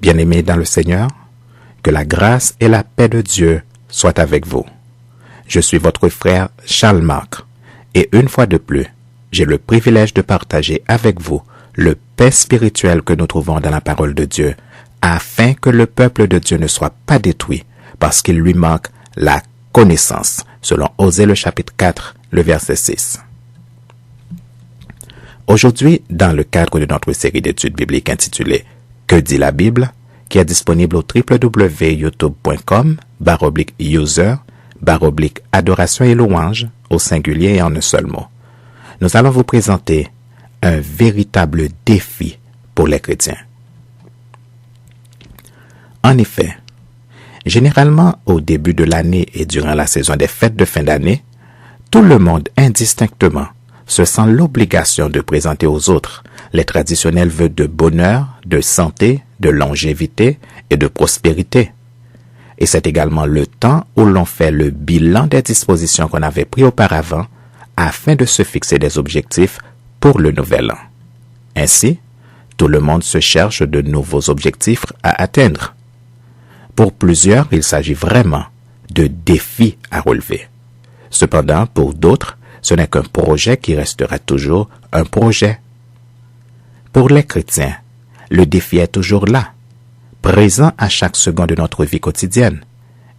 Bien-aimés dans le Seigneur, que la grâce et la paix de Dieu soient avec vous. Je suis votre frère Charles Marc et une fois de plus, j'ai le privilège de partager avec vous le paix spirituel que nous trouvons dans la parole de Dieu afin que le peuple de Dieu ne soit pas détruit parce qu'il lui manque la connaissance, selon Osée le chapitre 4, le verset 6. Aujourd'hui, dans le cadre de notre série d'études bibliques intitulée « Que dit la Bible ?», qui est disponible au www.youtube.com/user/adoration et louange au singulier et en un seul mot. Nous allons vous présenter un véritable défi pour les chrétiens. En effet, généralement au début de l'année et durant la saison des fêtes de fin d'année, tout le monde indistinctement se sent l'obligation de présenter aux autres les traditionnels vœux de bonheur, de santé, de longévité et de prospérité. Et c'est également le temps où l'on fait le bilan des dispositions qu'on avait prises auparavant afin de se fixer des objectifs pour le nouvel an. Ainsi, tout le monde se cherche de nouveaux objectifs à atteindre. Pour plusieurs, il s'agit vraiment de défis à relever. Cependant, pour d'autres, ce n'est qu'un projet qui restera toujours un projet. Pour les chrétiens, le défi est toujours là, présent à chaque seconde de notre vie quotidienne.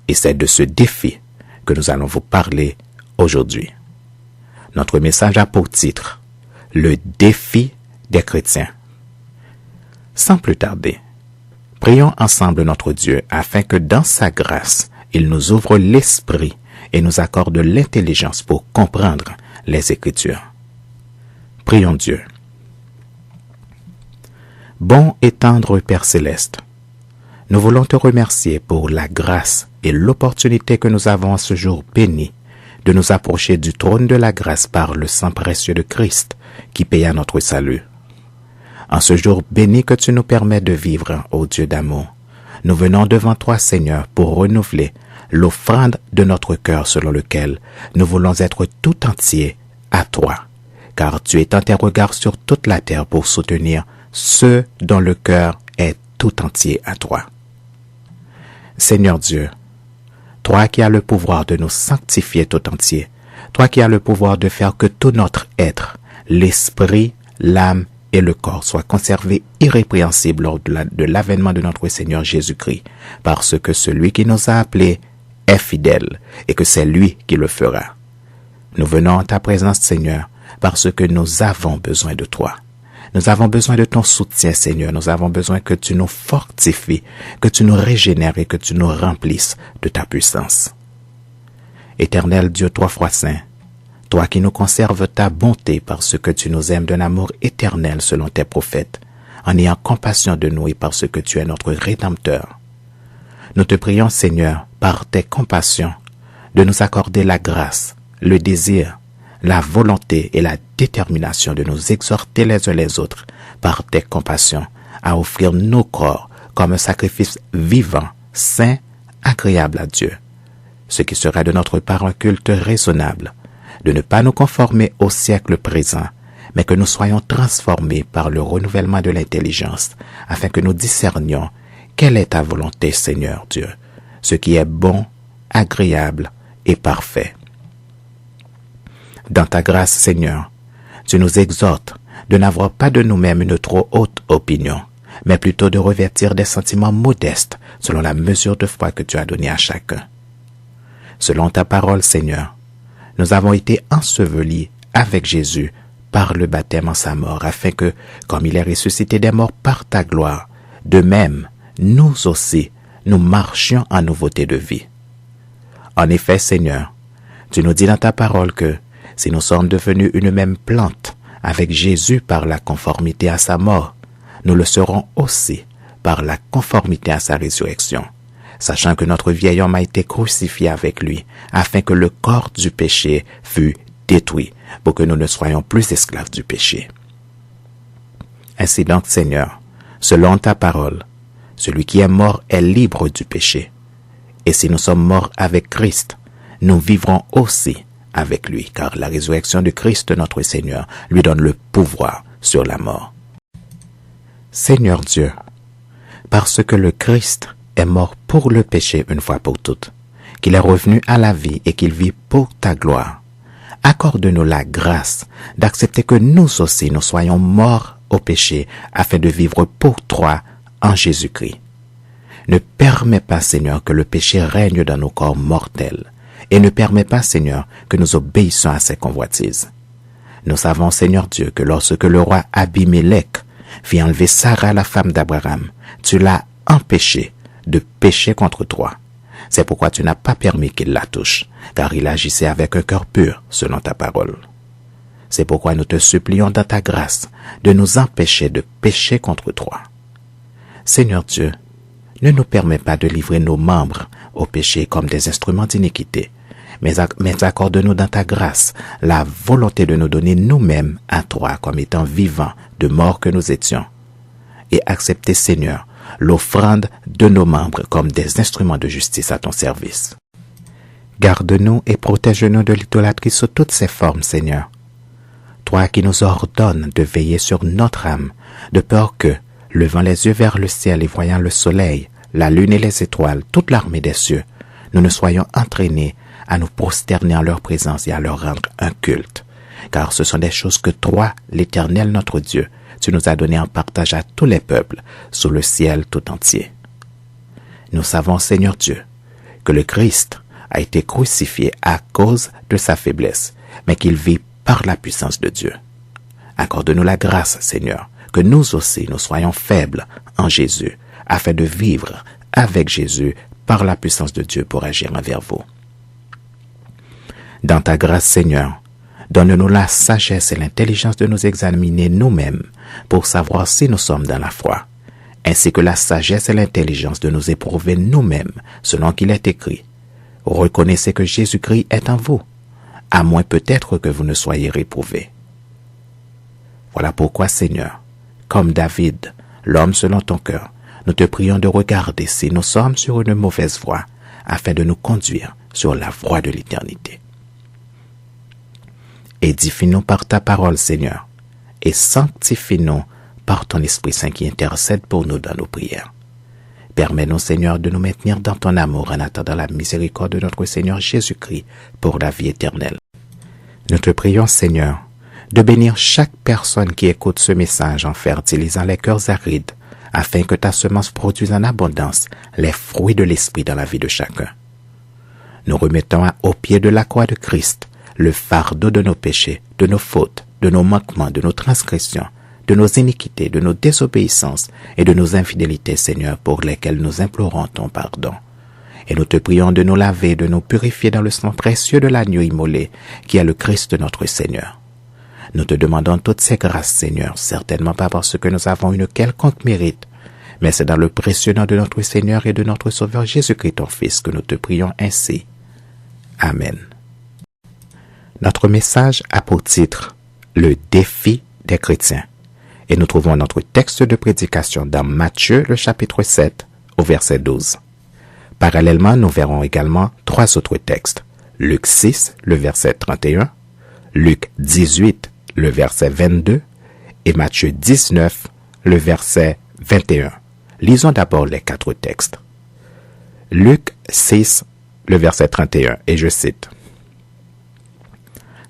Et c'est de ce défi que nous allons vous parler aujourd'hui. Notre message a pour titre « Le défi des chrétiens ». Sans plus tarder, prions ensemble notre Dieu afin que dans sa grâce, il nous ouvre l'esprit et nous accorde l'intelligence pour comprendre les Écritures. Prions Dieu. Bon et tendre Père céleste, nous voulons te remercier pour la grâce et l'opportunité que nous avons en ce jour béni de nous approcher du trône de la grâce par le sang précieux de Christ qui paya notre salut. En ce jour béni que tu nous permets de vivre, ô Dieu d'amour, nous venons devant toi, Seigneur, pour renouveler l'offrande de notre cœur selon lequel nous voulons être tout entiers à toi, car tu étends tes regards sur toute la terre pour soutenir ceux dont le cœur est tout entier à toi. Seigneur Dieu, toi qui as le pouvoir de nous sanctifier tout entier, toi qui as le pouvoir de faire que tout notre être, l'esprit, l'âme et le corps soient conservés irrépréhensibles lors de l'avènement de notre Seigneur Jésus-Christ, parce que celui qui nous a appelés est fidèle et que c'est lui qui le fera. Nous venons en ta présence, Seigneur, parce que nous avons besoin de toi. Nous avons besoin de ton soutien, Seigneur. Nous avons besoin que tu nous fortifies, que tu nous régénères et que tu nous remplisses de ta puissance. Éternel Dieu, trois fois saint, toi qui nous conserves ta bonté parce que tu nous aimes d'un amour éternel selon tes prophètes, en ayant compassion de nous et parce que tu es notre Rédempteur. Nous te prions, Seigneur, par tes compassions, de nous accorder la grâce, le désir, la volonté et la détermination de nous exhorter les uns les autres par tes compassions à offrir nos corps comme un sacrifice vivant, saint, agréable à Dieu, ce qui sera de notre part un culte raisonnable, de ne pas nous conformer au siècle présent, mais que nous soyons transformés par le renouvellement de l'intelligence, afin que nous discernions quelle est ta volonté, Seigneur Dieu, ce qui est bon, agréable et parfait. Dans ta grâce, Seigneur, tu nous exhortes de n'avoir pas de nous-mêmes une trop haute opinion, mais plutôt de revêtir des sentiments modestes selon la mesure de foi que tu as donnée à chacun. Selon ta parole, Seigneur, nous avons été ensevelis avec Jésus par le baptême en sa mort, afin que, comme il est ressuscité des morts par ta gloire, de même, nous aussi, nous marchions en nouveauté de vie. En effet, Seigneur, tu nous dis dans ta parole que, si nous sommes devenus une même plante avec Jésus par la conformité à sa mort, nous le serons aussi par la conformité à sa résurrection, sachant que notre vieil homme a été crucifié avec lui, afin que le corps du péché fût détruit, pour que nous ne soyons plus esclaves du péché. Ainsi donc, Seigneur, selon ta parole, celui qui est mort est libre du péché. Et si nous sommes morts avec Christ, nous vivrons aussi avec lui, car la résurrection de Christ notre Seigneur lui donne le pouvoir sur la mort. Seigneur Dieu, parce que le Christ est mort pour le péché une fois pour toutes, qu'il est revenu à la vie et qu'il vit pour ta gloire. Accorde-nous la grâce d'accepter que nous aussi nous soyons morts au péché afin de vivre pour toi en Jésus-Christ. Ne permets pas, Seigneur, que le péché règne dans nos corps mortels et ne permets pas, Seigneur, que nous obéissions à ses convoitises. Nous savons, Seigneur Dieu, que lorsque le roi Abimélec fit enlever Sarah, la femme d'Abraham, tu l'as empêché de pécher contre toi. C'est pourquoi tu n'as pas permis qu'il la touche, car il agissait avec un cœur pur selon ta parole. C'est pourquoi nous te supplions dans ta grâce de nous empêcher de pécher contre toi. Seigneur Dieu, ne nous permets pas de livrer nos membres au péché comme des instruments d'iniquité, mais accorde-nous dans ta grâce la volonté de nous donner nous-mêmes à toi comme étant vivants de mort que nous étions, et accepter, Seigneur, l'offrande de nos membres comme des instruments de justice à ton service. Garde-nous et protège-nous de l'idolâtrie sous toutes ses formes, Seigneur. Toi qui nous ordonnes de veiller sur notre âme, de peur que, levant les yeux vers le ciel et voyant le soleil, la lune et les étoiles, toute l'armée des cieux, nous ne soyons entraînés à nous prosterner en leur présence et à leur rendre un culte. Car ce sont des choses que toi, l'Éternel notre Dieu, tu nous as données en partage à tous les peuples sous le ciel tout entier. Nous savons, Seigneur Dieu, que le Christ a été crucifié à cause de sa faiblesse, mais qu'il vit par la puissance de Dieu. Accorde-nous la grâce, Seigneur, que nous aussi nous soyons faibles en Jésus, afin de vivre avec Jésus par la puissance de Dieu pour agir envers vous. Dans ta grâce, Seigneur, donne-nous la sagesse et l'intelligence de nous examiner nous-mêmes pour savoir si nous sommes dans la foi, ainsi que la sagesse et l'intelligence de nous éprouver nous-mêmes selon qu'il est écrit. Reconnaissez que Jésus-Christ est en vous, à moins peut-être que vous ne soyez réprouvés. Voilà pourquoi, Seigneur, comme David, l'homme selon ton cœur, nous te prions de regarder si nous sommes sur une mauvaise voie, afin de nous conduire sur la voie de l'éternité. Édifie-nous par ta parole, Seigneur, et sanctifie-nous par ton Esprit Saint qui intercède pour nous dans nos prières. Permets-nous, Seigneur, de nous maintenir dans ton amour en attendant la miséricorde de notre Seigneur Jésus-Christ pour la vie éternelle. Nous te prions, Seigneur, de bénir chaque personne qui écoute ce message en fertilisant les cœurs arides, afin que ta semence produise en abondance les fruits de l'Esprit dans la vie de chacun. Nous remettons au pied de la croix de Christ le fardeau de nos péchés, de nos fautes, de nos manquements, de nos transgressions, de nos iniquités, de nos désobéissances et de nos infidélités, Seigneur, pour lesquelles nous implorons ton pardon. Et nous te prions de nous laver, de nous purifier dans le sang précieux de l'agneau immolé, qui est le Christ notre Seigneur. Nous te demandons toutes ces grâces, Seigneur, certainement pas parce que nous avons une quelconque mérite, mais c'est dans le précieux nom de notre Seigneur et de notre Sauveur Jésus-Christ, ton Fils, que nous te prions ainsi. Amen. Notre message a pour titre « Le défi des chrétiens » et nous trouvons notre texte de prédication dans Matthieu, le chapitre 7, au verset 12. Parallèlement, nous verrons également 3 autres textes. Luc 6, le verset 31, Luc 18, le verset 22 et Matthieu 19, le verset 21. Lisons d'abord les 4 textes. Luc 6, le verset 31, et je cite.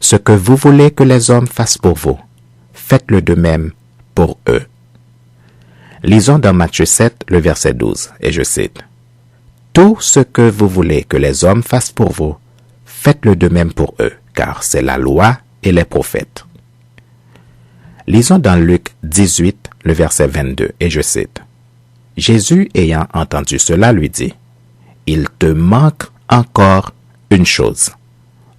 « Ce que vous voulez que les hommes fassent pour vous, faites-le de même pour eux. » Lisons dans Matthieu 7, le verset 12, et je cite. « Tout ce que vous voulez que les hommes fassent pour vous, faites-le de même pour eux, car c'est la loi et les prophètes. » Lisons dans Luc 18, le verset 22, et je cite. « Jésus ayant entendu cela lui dit, « Il te manque encore une chose.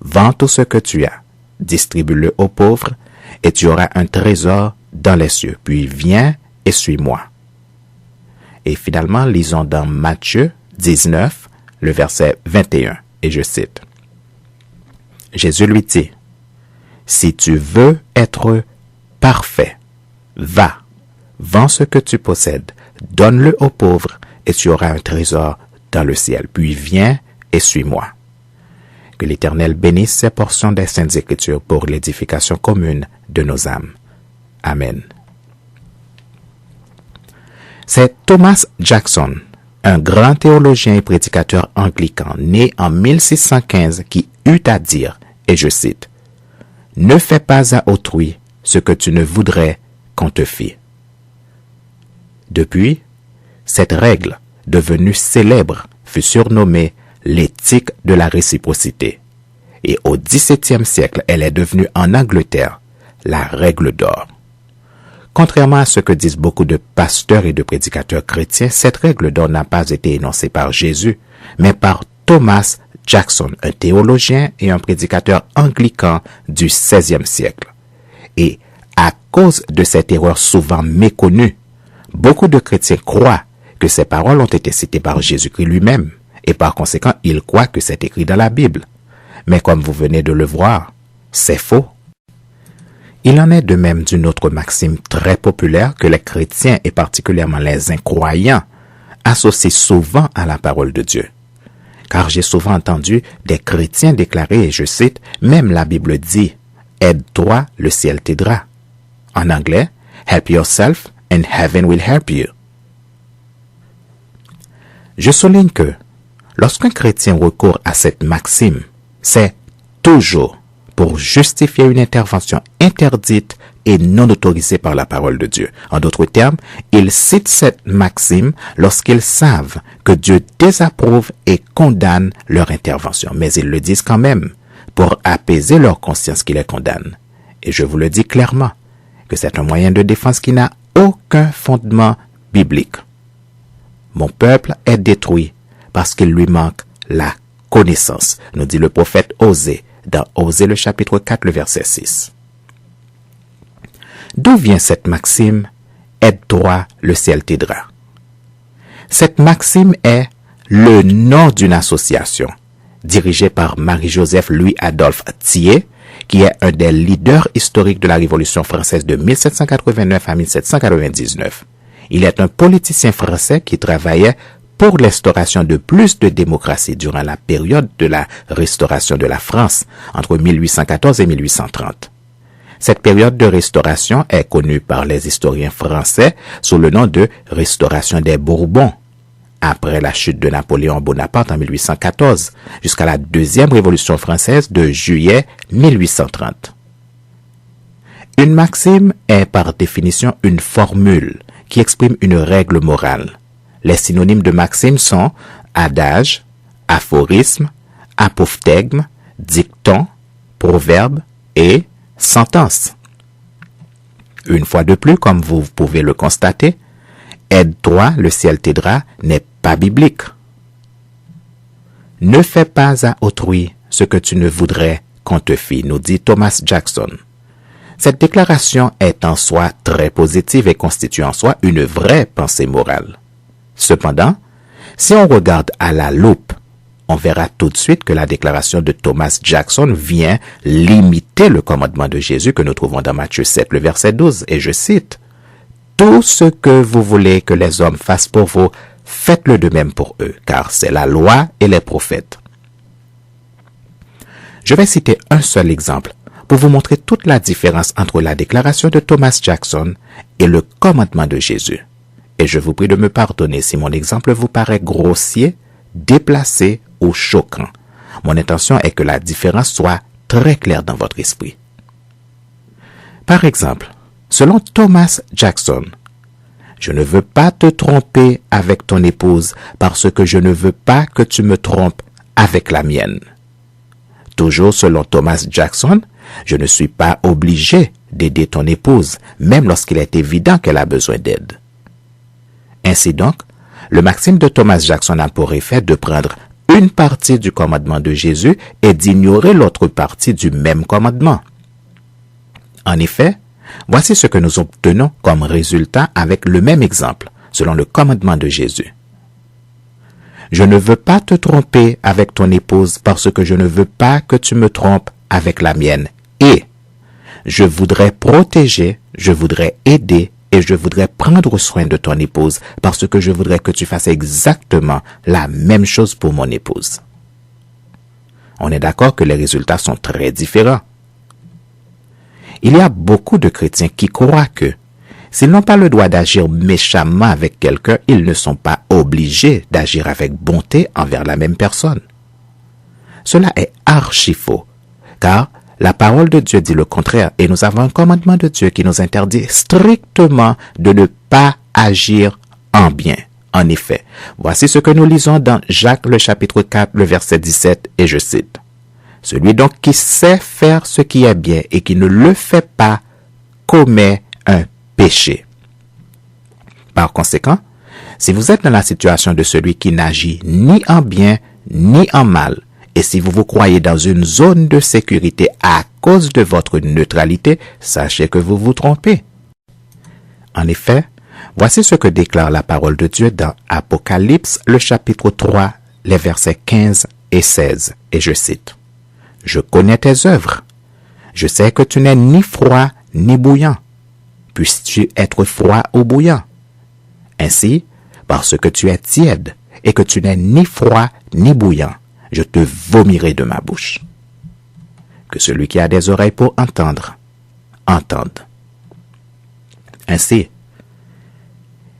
Vends tout ce que tu as, distribue-le aux pauvres, et tu auras un trésor dans les cieux. Puis viens et suis-moi. » Et finalement, lisons dans Matthieu 19, le verset 21, et je cite. Jésus lui dit, « Si tu veux être parfait, va, vends ce que tu possèdes, donne-le aux pauvres, et tu auras un trésor dans le ciel. Puis viens et suis-moi. » Que l'Éternel bénisse ces portions des Saintes Écritures pour l'édification commune de nos âmes. Amen. C'est Thomas Jackson, un grand théologien et prédicateur anglican né en 1615 qui eut à dire, et je cite, « Ne fais pas à autrui ce que tu ne voudrais qu'on te fît. » Depuis, cette règle, devenue célèbre, fut surnommée l'éthique de la réciprocité. Et au XVIIe siècle, elle est devenue en Angleterre la règle d'or. Contrairement à ce que disent beaucoup de pasteurs et de prédicateurs chrétiens, cette règle d'or n'a pas été énoncée par Jésus, mais par Thomas Jackson, un théologien et un prédicateur anglican du XVIe siècle. Et à cause de cette erreur souvent méconnue, beaucoup de chrétiens croient que ces paroles ont été citées par Jésus-Christ lui-même, et par conséquent, ils croient que c'est écrit dans la Bible. Mais comme vous venez de le voir, c'est faux. Il en est de même d'une autre maxime très populaire que les chrétiens et particulièrement les incroyants associent souvent à la parole de Dieu. Car j'ai souvent entendu des chrétiens déclarer, et je cite, « Même la Bible dit, aide-toi, le ciel t'aidera. » En anglais, « Help yourself and heaven will help you. » Je souligne que, lorsqu'un chrétien recourt à cette maxime, c'est toujours pour justifier une intervention interdite et non autorisée par la parole de Dieu. En d'autres termes, ils citent cette maxime lorsqu'ils savent que Dieu désapprouve et condamne leur intervention. Mais ils le disent quand même pour apaiser leur conscience qui les condamne. Et je vous le dis clairement, que c'est un moyen de défense qui n'a aucun fondement biblique. Mon peuple est détruit parce qu'il lui manque la connaissance, nous dit le prophète Osée, dans Osée le chapitre 4, le verset 6. D'où vient cette maxime « Aide-toi, le ciel t'aidera » ? Cette maxime est le nom d'une association dirigée par Marie-Joseph Louis-Adolphe Thiers, qui est un des leaders historiques de la Révolution française de 1789 à 1799. Il est un politicien français qui travaillait pour l'instauration de plus de démocratie durant la période de la restauration de la France, entre 1814 et 1830. Cette période de restauration est connue par les historiens français sous le nom de Restauration des Bourbons, après la chute de Napoléon Bonaparte en 1814, jusqu'à la deuxième Révolution française de juillet 1830. Une maxime est par définition une formule qui exprime une règle morale. Les synonymes de maxime sont adage, aphorisme, apophthegme, dicton, proverbe et sentence. Une fois de plus, comme vous pouvez le constater, aide-toi, le ciel t'aidera n'est pas biblique. Ne fais pas à autrui ce que tu ne voudrais qu'on te fît, nous dit Thomas Jackson. Cette déclaration est en soi très positive et constitue en soi une vraie pensée morale. Cependant, si on regarde à la loupe, on verra tout de suite que la déclaration de Thomas Jackson vient limiter le commandement de Jésus que nous trouvons dans Matthieu 7, le verset 12, et je cite, « Tout ce que vous voulez que les hommes fassent pour vous, faites-le de même pour eux, car c'est la loi et les prophètes. » Je vais citer un seul exemple pour vous montrer toute la différence entre la déclaration de Thomas Jackson et le commandement de Jésus. Et je vous prie de me pardonner si mon exemple vous paraît grossier, déplacé ou choquant. Mon intention est que la différence soit très claire dans votre esprit. Par exemple, selon Thomas Jackson, « Je ne veux pas te tromper avec ton épouse parce que je ne veux pas que tu me trompes avec la mienne. » Toujours selon Thomas Jackson, « Je ne suis pas obligé d'aider ton épouse, même lorsqu'il est évident qu'elle a besoin d'aide. » Ainsi donc, le maxime de Thomas Jackson a pour effet de prendre une partie du commandement de Jésus et d'ignorer l'autre partie du même commandement. En effet, voici ce que nous obtenons comme résultat avec le même exemple, selon le commandement de Jésus. « Je ne veux pas te tromper avec ton épouse parce que je ne veux pas que tu me trompes avec la mienne. Et je voudrais protéger, je voudrais aider et je voudrais prendre soin de ton épouse parce que je voudrais que tu fasses exactement la même chose pour mon épouse. » On est d'accord que les résultats sont très différents. Il y a beaucoup de chrétiens qui croient que S'ils n'ont pas le droit d'agir méchamment avec quelqu'un, ils ne sont pas obligés d'agir avec bonté envers la même personne. Cela est archi faux, car la parole de Dieu dit le contraire et nous avons un commandement de Dieu qui nous interdit strictement de ne pas agir en bien. En effet, voici ce que nous lisons dans Jacques le chapitre 4, le verset 17, et je cite. « Celui donc qui sait faire ce qui est bien et qui ne le fait pas commet un péché. » Par conséquent, si vous êtes dans la situation de celui qui n'agit ni en bien ni en mal, et si vous vous croyez dans une zone de sécurité à cause de votre neutralité, sachez que vous vous trompez. En effet, voici ce que déclare la parole de Dieu dans Apocalypse, le chapitre 3, les versets 15 et 16, et je cite. « Je connais tes œuvres. Je sais que tu n'es ni froid ni bouillant. Puisses-tu être froid ou bouillant? Ainsi, parce que tu es tiède et que tu n'es ni froid ni bouillant, je te vomirai de ma bouche. » Que celui qui a des oreilles pour entendre, entende. Ainsi,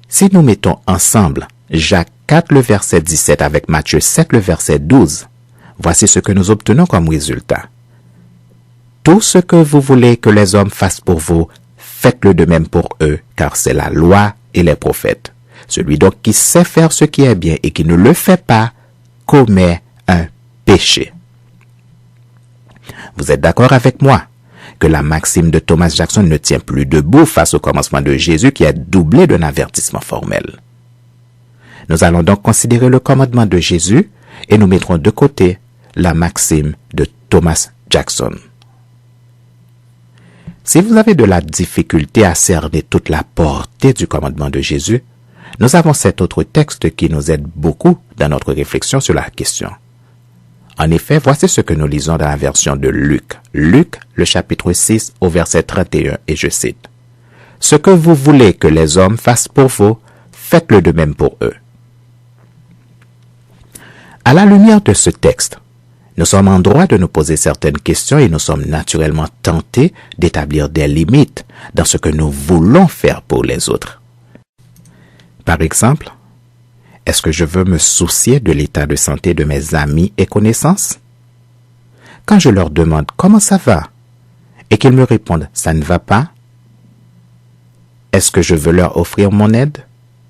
si nous mettons ensemble Jacques 4, le verset 17 avec Matthieu 7, le verset 12, voici ce que nous obtenons comme résultat. Tout ce que vous voulez que les hommes fassent pour vous, faites-le de même pour eux, car c'est la loi et les prophètes. Celui donc qui sait faire ce qui est bien et qui ne le fait pas, commet un péché. Vous êtes d'accord avec moi que la maxime de Thomas Jackson ne tient plus debout face au commencement de Jésus qui est doublé d'un avertissement formel. Nous allons donc considérer le commandement de Jésus et nous mettrons de côté la maxime de Thomas Jackson. Si vous avez de la difficulté à cerner toute la portée du commandement de Jésus, nous avons cet autre texte qui nous aide beaucoup dans notre réflexion sur la question. En effet, voici ce que nous lisons dans la version de Luc. Luc, le chapitre 6, au verset 31, et je cite. « Ce que vous voulez que les hommes fassent pour vous, faites-le de même pour eux. » À la lumière de ce texte, nous sommes en droit de nous poser certaines questions et nous sommes naturellement tentés d'établir des limites dans ce que nous voulons faire pour les autres. Par exemple, est-ce que je veux me soucier de l'état de santé de mes amis et connaissances? Quand je leur demande comment ça va et qu'ils me répondent ça ne va pas, est-ce que je veux leur offrir mon aide?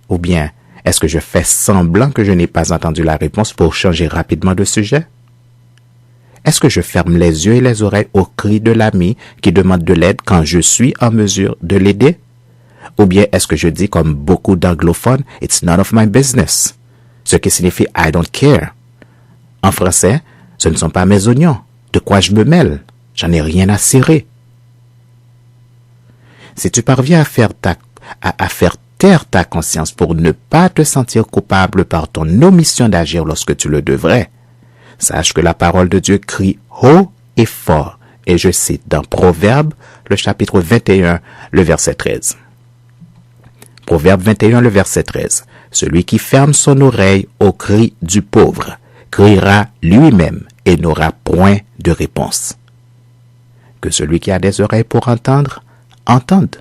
Ou bien est-ce que je fais semblant que je n'ai pas entendu la réponse pour changer rapidement de sujet? Est-ce que je ferme les yeux et les oreilles aux cris de l'ami qui demande de l'aide quand je suis en mesure de l'aider? Ou bien est-ce que je dis comme beaucoup d'anglophones, « It's none of my business », ce qui signifie « I don't care ». En français, ce ne sont pas mes oignons. De quoi je me mêle? J'en ai rien à cirer. Si tu parviens à faire taire ta conscience pour ne pas te sentir coupable par ton omission d'agir lorsque tu le devrais, sache que la parole de Dieu crie haut et fort, et je cite dans Proverbe, le chapitre 21, le verset 13. Proverbe 21, le verset 13. Celui qui ferme son oreille au cri du pauvre criera lui-même et n'aura point de réponse. Que celui qui a des oreilles pour entendre, entende.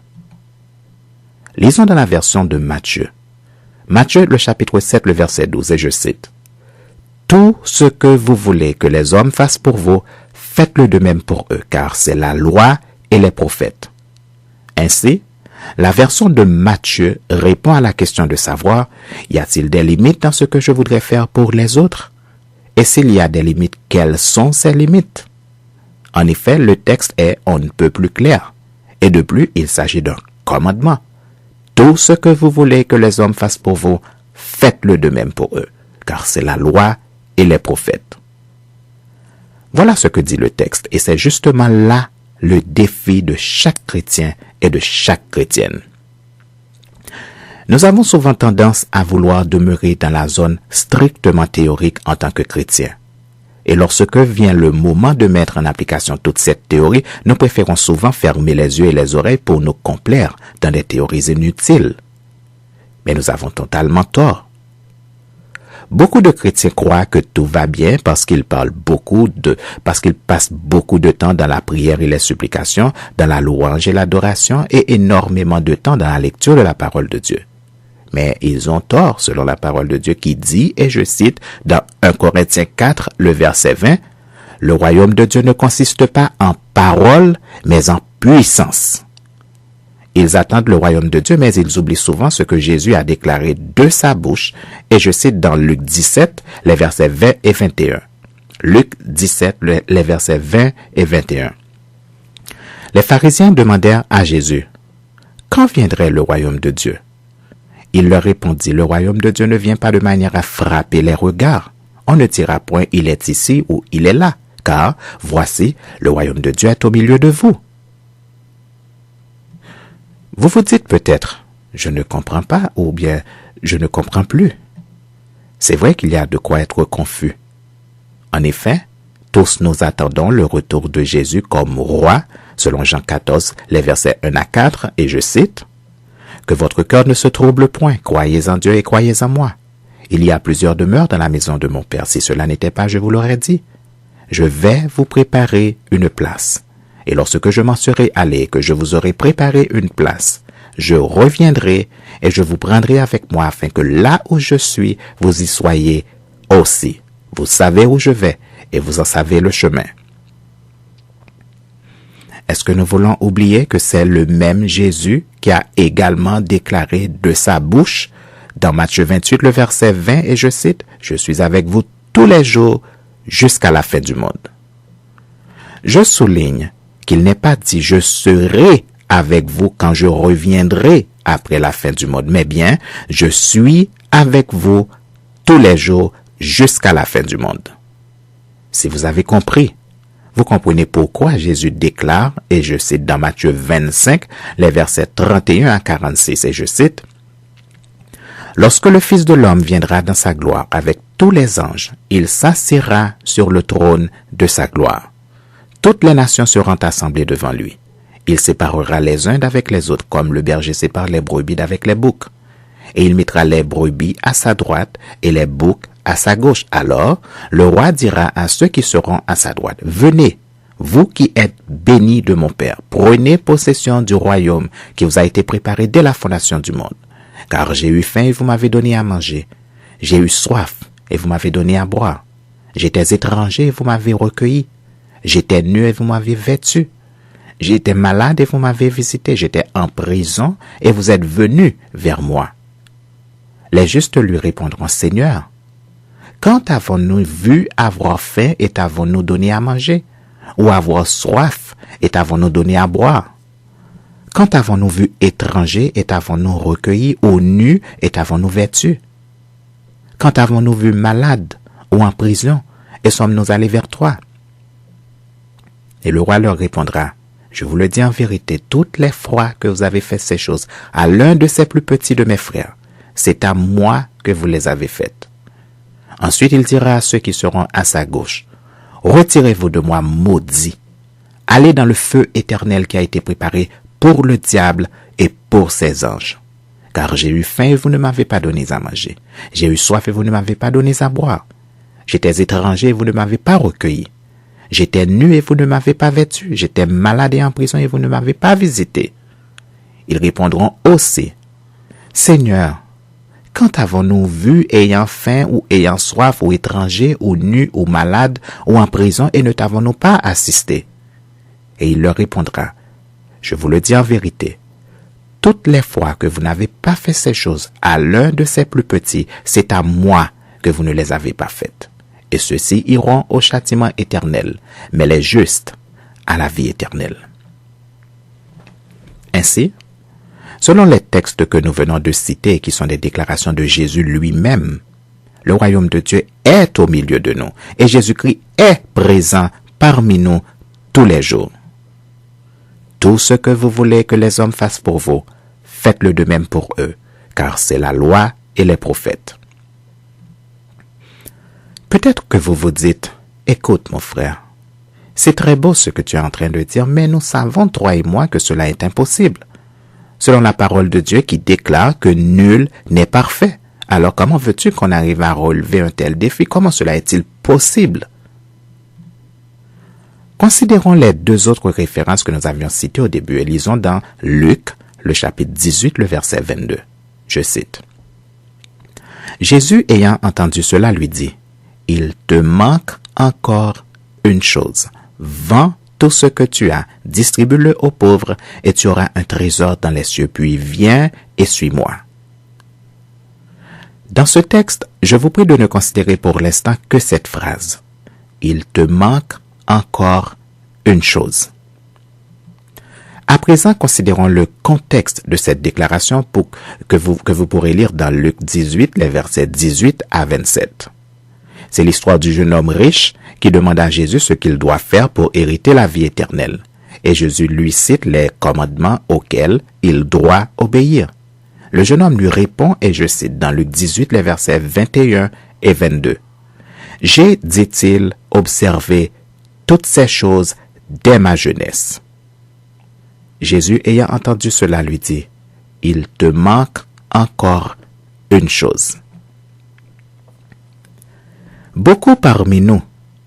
Lisons dans la version de Matthieu. Matthieu, le chapitre 7, le verset 12, et je cite. « Tout ce que vous voulez que les hommes fassent pour vous, faites-le de même pour eux, car c'est la loi et les prophètes. » Ainsi, la version de Matthieu répond à la question de savoir, y a-t-il des limites dans ce que je voudrais faire pour les autres? Et s'il y a des limites, quelles sont ces limites? En effet, le texte est on ne peut plus clair. Et de plus, il s'agit d'un commandement. Tout ce que vous voulez que les hommes fassent pour vous, faites-le de même pour eux, car c'est la loi et les prophètes. Voilà ce que dit le texte, et c'est justement là le défi de chaque chrétien et de chaque chrétienne. Nous avons souvent tendance à vouloir demeurer dans la zone strictement théorique en tant que chrétien. Et lorsque vient le moment de mettre en application toute cette théorie, nous préférons souvent fermer les yeux et les oreilles pour nous complaire dans des théories inutiles. Mais nous avons totalement tort. Beaucoup de chrétiens croient que tout va bien parce qu'ils passent beaucoup de temps dans la prière et les supplications, dans la louange et l'adoration et énormément de temps dans la lecture de la parole de Dieu. Mais ils ont tort selon la parole de Dieu qui dit, et je cite dans 1 Corinthiens 4, le verset 20, « Le royaume de Dieu ne consiste pas en parole, mais en puissance. » Ils attendent le royaume de Dieu, mais ils oublient souvent ce que Jésus a déclaré de sa bouche. Et je cite dans Luc 17, les versets 20 et 21. Luc 17, les versets 20 et 21. Les pharisiens demandèrent à Jésus, « Quand viendrait le royaume de Dieu ?» Il leur répondit, « Le royaume de Dieu ne vient pas de manière à frapper les regards. On ne dira point, il est ici ou il est là, car voici, le royaume de Dieu est au milieu de vous. » Vous vous dites peut-être, je ne comprends pas ou bien je ne comprends plus. C'est vrai qu'il y a de quoi être confus. En effet, tous nous attendons le retour de Jésus comme roi, selon Jean 14, les versets 1 à 4, et je cite, « Que votre cœur ne se trouble point, croyez en Dieu et croyez en moi. Il y a plusieurs demeures dans la maison de mon Père. Si cela n'était pas, je vous l'aurais dit. Je vais vous préparer une place. Et lorsque je m'en serai allé, que je vous aurai préparé une place, je reviendrai et je vous prendrai avec moi afin que là où je suis, vous y soyez aussi. Vous savez où je vais et vous en savez le chemin. » Est-ce que nous voulons oublier que c'est le même Jésus qui a également déclaré de sa bouche dans Matthieu 28, le verset 20, et je cite, « Je suis avec vous tous les jours jusqu'à la fin du monde. » Je souligne qu'il n'est pas dit « je serai avec vous quand je reviendrai après la fin du monde », mais bien « je suis avec vous tous les jours jusqu'à la fin du monde ». Si vous avez compris, vous comprenez pourquoi Jésus déclare, et je cite dans Matthieu 25, les versets 31 à 46, et je cite, « Lorsque le Fils de l'homme viendra dans sa gloire avec tous les anges, il s'assiera sur le trône de sa gloire. Toutes les nations seront assemblées devant lui. Il séparera les uns d'avec les autres, comme le berger sépare les brebis d'avec les boucs. Et il mettra les brebis à sa droite et les boucs à sa gauche. Alors, le roi dira à ceux qui seront à sa droite, « Venez, vous qui êtes bénis de mon Père, prenez possession du royaume qui vous a été préparé dès la fondation du monde. Car j'ai eu faim et vous m'avez donné à manger. J'ai eu soif et vous m'avez donné à boire. J'étais étranger et vous m'avez recueilli. J'étais nu et vous m'avez vêtu. J'étais malade et vous m'avez visité. J'étais en prison et vous êtes venus vers moi. » Les justes lui répondront, « Seigneur, quand avons-nous vu avoir faim et t'avons-nous donné à manger? Ou avoir soif et t'avons-nous donné à boire? Quand avons-nous vu étranger et t'avons-nous recueilli? Ou nu et t'avons-nous vêtu? Quand avons-nous vu malade ou en prison et sommes-nous allés vers toi? » Et le roi leur répondra, « Je vous le dis en vérité, toutes les fois que vous avez fait ces choses à l'un de ces plus petits de mes frères, c'est à moi que vous les avez faites. » Ensuite, il dira à ceux qui seront à sa gauche, « Retirez-vous de moi, maudits. Allez dans le feu éternel qui a été préparé pour le diable et pour ses anges. Car j'ai eu faim et vous ne m'avez pas donné à manger. J'ai eu soif et vous ne m'avez pas donné à boire. J'étais étranger et vous ne m'avez pas recueilli. J'étais nu et vous ne m'avez pas vêtu. J'étais malade et en prison et vous ne m'avez pas visité. » Ils répondront aussi, « Seigneur, quand avons-nous vu ayant faim ou ayant soif ou étranger ou nu ou malade ou en prison et ne t'avons-nous pas assisté? » Et il leur répondra, « Je vous le dis en vérité, toutes les fois que vous n'avez pas fait ces choses à l'un de ces plus petits, c'est à moi que vous ne les avez pas faites. Et ceux-ci iront au châtiment éternel, mais les justes à la vie éternelle. » Ainsi, selon les textes que nous venons de citer, qui sont des déclarations de Jésus lui-même, le royaume de Dieu est au milieu de nous et Jésus-Christ est présent parmi nous tous les jours. Tout ce que vous voulez que les hommes fassent pour vous, faites-le de même pour eux, car c'est la loi et les prophètes. Peut-être que vous vous dites, « Écoute mon frère, c'est très beau ce que tu es en train de dire, mais nous savons, toi et moi, que cela est impossible. Selon la parole de Dieu qui déclare que nul n'est parfait. Alors comment veux-tu qu'on arrive à relever un tel défi? Comment cela est-il possible? Considérons les deux autres références que nous avions citées au début et lisons dans Luc, le chapitre 18, le verset 22. Je cite. Jésus ayant entendu cela lui dit, « Il te manque encore une chose. Vends tout ce que tu as, distribue-le aux pauvres et tu auras un trésor dans les cieux, puis viens et suis-moi. » Dans ce texte, je vous prie de ne considérer pour l'instant que cette phrase. « Il te manque encore une chose. » À présent, considérons le contexte de cette déclaration que vous pourrez lire dans Luc 18, les versets 18 à 27. C'est l'histoire du jeune homme riche qui demande à Jésus ce qu'il doit faire pour hériter la vie éternelle. Et Jésus lui cite les commandements auxquels il doit obéir. Le jeune homme lui répond, et je cite dans Luc 18, les versets 21 et 22. « J'ai, dit-il, observé toutes ces choses dès ma jeunesse. » Jésus ayant entendu cela lui dit, « Il te manque encore une chose. » Beaucoup parmi nous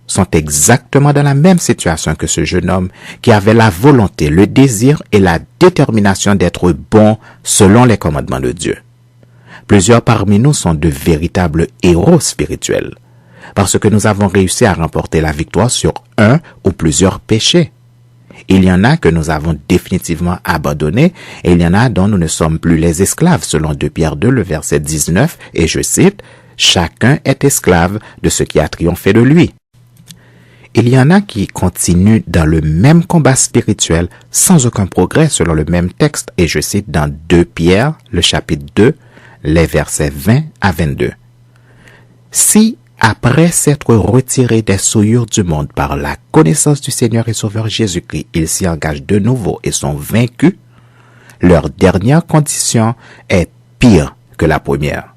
sont exactement dans la même situation que ce jeune homme qui avait la volonté, le désir et la détermination d'être bon selon les commandements de Dieu. Plusieurs parmi nous sont de véritables héros spirituels parce que nous avons réussi à remporter la victoire sur un ou plusieurs péchés. Il y en a que nous avons définitivement abandonnés et il y en a dont nous ne sommes plus les esclaves selon 2 Pierre 2, le verset 19 et je cite, « Chacun est esclave de ce qui a triomphé de lui. » Il y en a qui continuent dans le même combat spirituel sans aucun progrès selon le même texte et je cite dans 2 Pierre, le chapitre 2, les versets 20 à 22. Si après s'être retirés des souillures du monde par la connaissance du Seigneur et Sauveur Jésus-Christ, ils s'y engagent de nouveau et sont vaincus, leur dernière condition est pire que la première.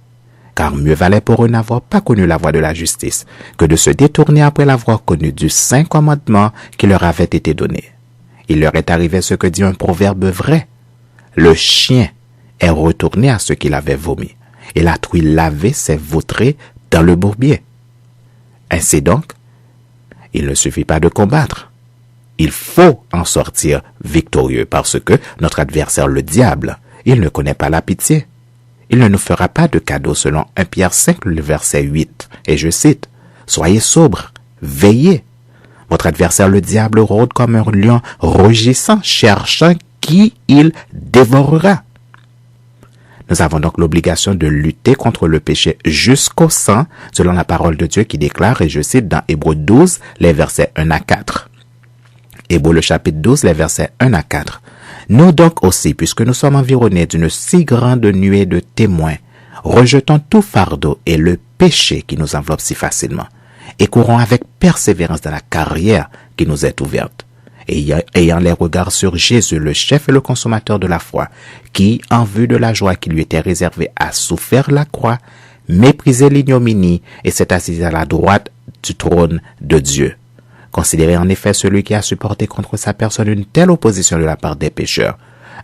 Car mieux valait pour eux n'avoir pas connu la voie de la justice que de se détourner après l'avoir connu du saint commandement qui leur avait été donné. Il leur est arrivé ce que dit un proverbe vrai. Le chien est retourné à ce qu'il avait vomi, et la truie lavée s'est vautrée dans le bourbier. Ainsi donc, il ne suffit pas de combattre. Il faut en sortir victorieux parce que notre adversaire, le diable, il ne connaît pas la pitié. Il ne nous fera pas de cadeau selon 1 Pierre 5, le verset 8. Et je cite, « Soyez sobres, veillez. Votre adversaire, le diable, rôde comme un lion rugissant, cherchant qui il dévorera. » Nous avons donc l'obligation de lutter contre le péché jusqu'au sang, selon la parole de Dieu qui déclare, et je cite dans Hébreux 12, les versets 1 à 4. Hébreux le chapitre 12, les versets 1 à 4. Nous donc aussi, puisque nous sommes environnés d'une si grande nuée de témoins, rejetons tout fardeau et le péché qui nous enveloppe si facilement, et courons avec persévérance dans la carrière qui nous est ouverte, et ayant les regards sur Jésus, le chef et le consommateur de la foi, qui, en vue de la joie qui lui était réservée, a souffert la croix, méprisé l'ignominie et s'est assis à la droite du trône de Dieu. Considérez en effet celui qui a supporté contre sa personne une telle opposition de la part des pécheurs,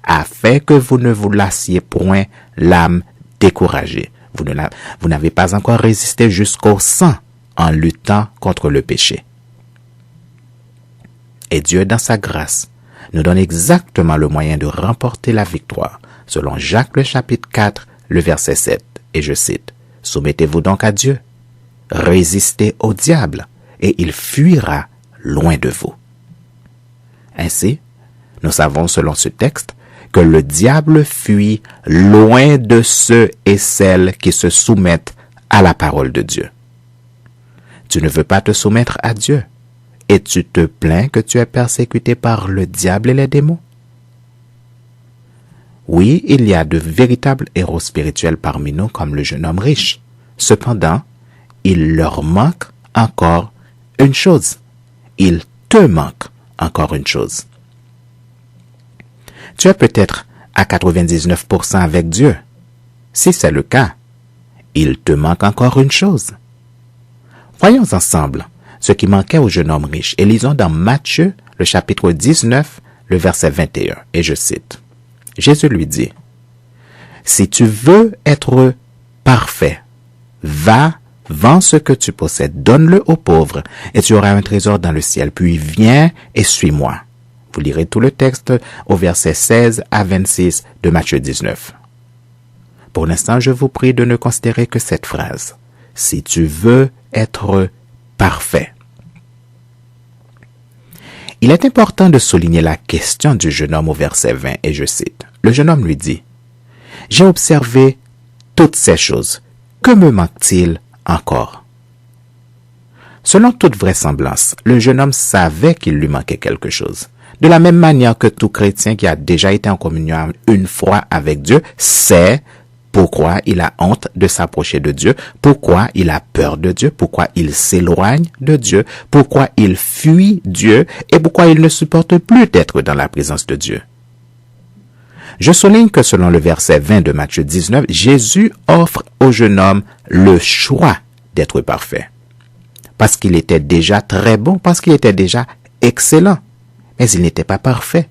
afin que vous ne vous lassiez point l'âme découragée. Vous n'avez pas encore résisté jusqu'au sang en luttant contre le péché. Et Dieu, dans sa grâce, nous donne exactement le moyen de remporter la victoire, selon Jacques le chapitre 4, le verset 7. Et je cite, « Soumettez-vous donc à Dieu, résistez au diable, et il fuira loin de vous. » Ainsi, nous savons selon ce texte que le diable fuit loin de ceux et celles qui se soumettent à la parole de Dieu. Tu ne veux pas te soumettre à Dieu et tu te plains que tu es persécuté par le diable et les démons. Oui, il y a de véritables héros spirituels parmi nous comme le jeune homme riche. Cependant, il leur manque encore une chose. Il te manque encore une chose. Tu es peut-être à 99% avec Dieu. Si c'est le cas, il te manque encore une chose. Voyons ensemble ce qui manquait au jeune homme riche et lisons dans Matthieu, le chapitre 19, le verset 21. Et je cite, Jésus lui dit, « Si tu veux être parfait. Va, vends ce que tu possèdes, donne-le aux pauvres, et tu auras un trésor dans le ciel. Puis viens et suis-moi. Vous lirez tout le texte au verset 16 à 26 de Matthieu 19. Pour l'instant, je vous prie de ne considérer que cette phrase. Si tu veux être parfait. Il est important de souligner la question du jeune homme au verset 20, et je cite. Le jeune homme lui dit, « J'ai observé toutes ces choses. Que me manque-t-il encore ?» Selon toute vraisemblance, le jeune homme savait qu'il lui manquait quelque chose. De la même manière que tout chrétien qui a déjà été en communion une fois avec Dieu sait pourquoi il a honte de s'approcher de Dieu, pourquoi il a peur de Dieu, pourquoi il s'éloigne de Dieu, pourquoi il fuit Dieu et pourquoi il ne supporte plus d'être dans la présence de Dieu. Je souligne que selon le verset 20 de Matthieu 19, Jésus offre au jeune homme le choix d'être parfait. Parce qu'il était déjà très bon, parce qu'il était déjà excellent, mais il n'était pas parfait.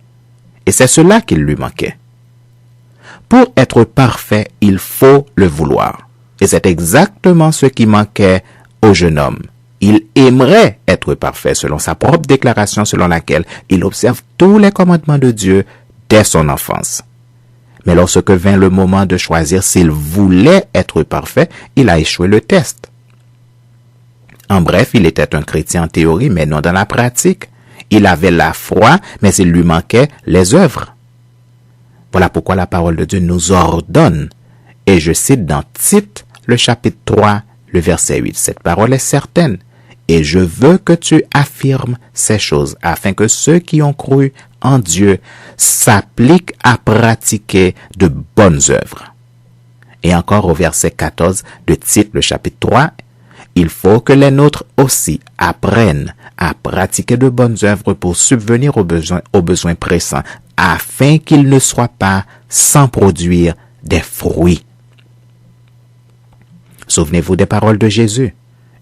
Et c'est cela qui lui manquait. Pour être parfait, il faut le vouloir. Et c'est exactement ce qui manquait au jeune homme. Il aimerait être parfait selon sa propre déclaration selon laquelle il observe tous les commandements de Dieu dès son enfance. Mais lorsque vint le moment de choisir s'il voulait être parfait, il a échoué le test. En bref, il était un chrétien en théorie, mais non dans la pratique. Il avait la foi, mais il lui manquait les œuvres. Voilà pourquoi la parole de Dieu nous ordonne. Et je cite dans Tite, le chapitre 3, le verset 8. Cette parole est certaine. Et je veux que tu affirmes ces choses, afin que ceux qui ont cru en Dieu s'appliquent à pratiquer de bonnes œuvres. Et encore au verset 14 de Tite, le chapitre 3, il faut que les nôtres aussi apprennent à pratiquer de bonnes œuvres pour subvenir aux besoins pressants, afin qu'ils ne soient pas sans produire des fruits. Souvenez-vous des paroles de Jésus.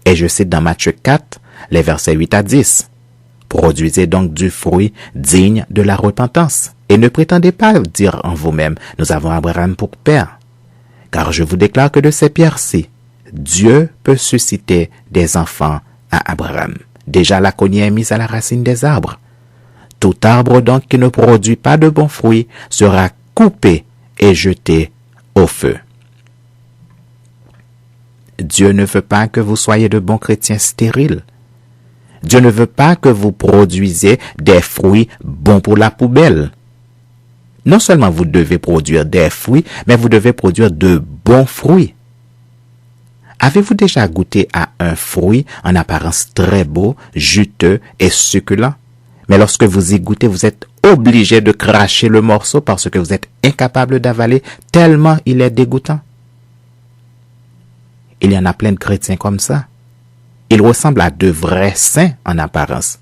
Et je cite dans Matthieu 4, les versets 8 à 10. Produisez donc du fruit digne de la repentance. Et ne prétendez pas dire en vous-même, nous avons Abraham pour père. Car je vous déclare que de ces pierres-ci, Dieu peut susciter des enfants à Abraham. Déjà la cognée est mise à la racine des arbres. Tout arbre donc qui ne produit pas de bons fruits sera coupé et jeté au feu. Dieu ne veut pas que vous soyez de bons chrétiens stériles. Dieu ne veut pas que vous produisiez des fruits bons pour la poubelle. Non seulement vous devez produire des fruits, mais vous devez produire de bons fruits. Avez-vous déjà goûté à un fruit en apparence très beau, juteux et succulent? Mais lorsque vous y goûtez, vous êtes obligé de cracher le morceau parce que vous êtes incapable d'avaler tellement il est dégoûtant. Il y en a plein de chrétiens comme ça. Ils ressemblent à de vrais saints en apparence.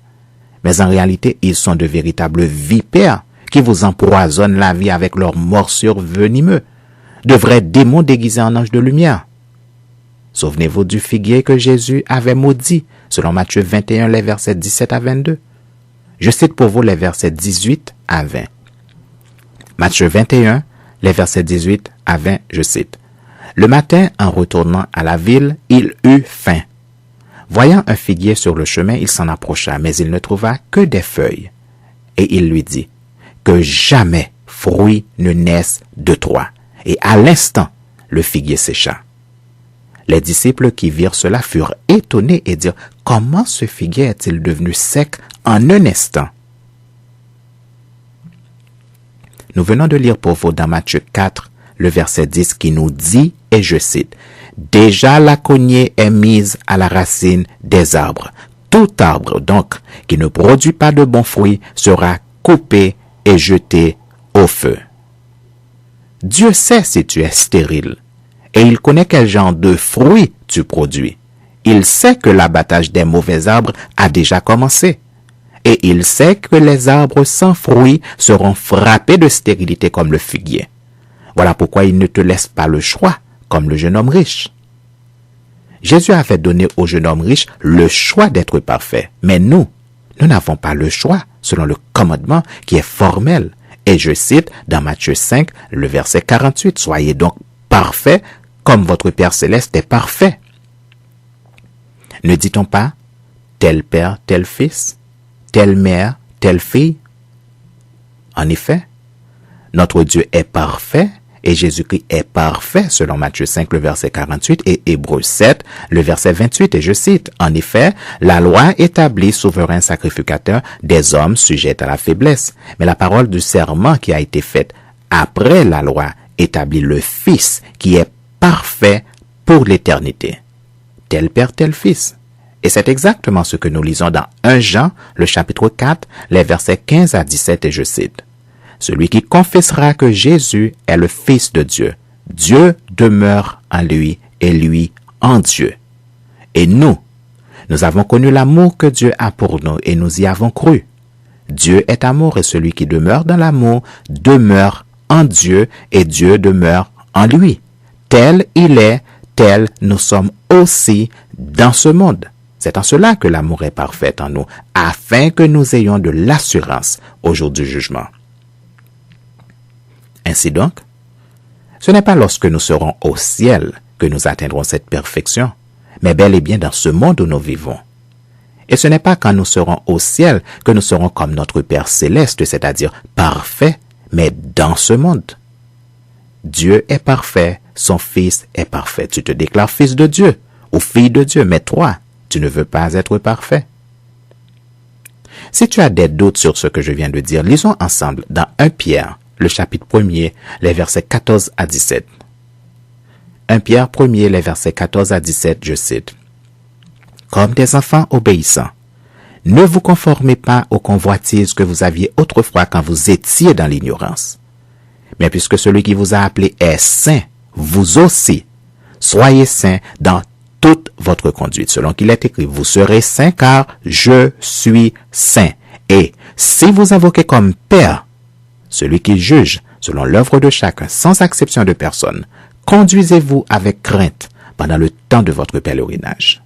Mais en réalité, ils sont de véritables vipères qui vous empoisonnent la vie avec leurs morsures venimeux. De vrais démons déguisés en anges de lumière. Souvenez-vous du figuier que Jésus avait maudit, selon Matthieu 21, les versets 17 à 22. Je cite pour vous les versets 18 à 20. Matthieu 21, les versets 18 à 20, je cite. Le matin, en retournant à la ville, il eut faim. Voyant un figuier sur le chemin, il s'en approcha, mais il ne trouva que des feuilles. Et il lui dit, que jamais fruit ne naisse de toi. Et à l'instant, le figuier sécha. Les disciples qui virent cela furent étonnés et dirent, comment ce figuier est-il devenu sec en un instant? Nous venons de lire pour vous dans Matthieu 4, le verset 10 qui nous dit, et je cite, « Déjà la cognée est mise à la racine des arbres. Tout arbre, donc, qui ne produit pas de bons fruits sera coupé et jeté au feu. » Dieu sait si tu es stérile, et il connaît quel genre de fruits tu produis. Il sait que l'abattage des mauvais arbres a déjà commencé. Et il sait que les arbres sans fruits seront frappés de stérilité comme le figuier. Voilà pourquoi il ne te laisse pas le choix, comme le jeune homme riche. Jésus avait donné au jeune homme riche le choix d'être parfait. Mais nous n'avons pas le choix selon le commandement qui est formel. Et je cite dans Matthieu 5, le verset 48, « Soyez donc parfaits comme votre Père céleste est parfait. Ne dit-on pas tel père, tel fils, telle mère, telle fille? En effet, notre Dieu est parfait et Jésus-Christ est parfait selon Matthieu 5, le verset 48 et Hébreux 7, le verset 28, et je cite, « En effet, la loi établit souverain sacrificateur des hommes sujets à la faiblesse, mais la parole du serment qui a été faite après la loi établit le Fils qui est parfait pour l'éternité. Tel père, tel fils. » Et c'est exactement ce que nous lisons dans 1 Jean, le chapitre 4, les versets 15 à 17, et je cite, « Celui qui confessera que Jésus est le Fils de Dieu, Dieu demeure en lui et lui en Dieu. Et nous avons connu l'amour que Dieu a pour nous et nous y avons cru. Dieu est amour et celui qui demeure dans l'amour demeure en Dieu et Dieu demeure en lui. Tel il est, tel nous sommes aussi dans ce monde. C'est en cela que l'amour est parfait en nous, afin que nous ayons de l'assurance au jour du jugement. » Ainsi donc, ce n'est pas lorsque nous serons au ciel que nous atteindrons cette perfection, mais bel et bien dans ce monde où nous vivons. Et ce n'est pas quand nous serons au ciel que nous serons comme notre Père céleste, c'est-à-dire parfait, mais dans ce monde. Dieu est parfait, son Fils est parfait. Tu te déclares fils de Dieu ou fille de Dieu, mais toi, tu ne veux pas être parfait. Si tu as des doutes sur ce que je viens de dire, lisons ensemble dans 1 Pierre, le chapitre 1er, les versets 14 à 17. 1 Pierre 1er, les versets 14 à 17, je cite. « Comme des enfants obéissants, ne vous conformez pas aux convoitises que vous aviez autrefois quand vous étiez dans l'ignorance. Mais puisque celui qui vous a appelé est saint, vous aussi, soyez saints dans toute votre conduite, selon qu'il est écrit, vous serez saints car je suis saint. Et si vous invoquez comme Père celui qui juge selon l'œuvre de chacun, sans exception de personne, conduisez-vous avec crainte pendant le temps de votre pèlerinage. »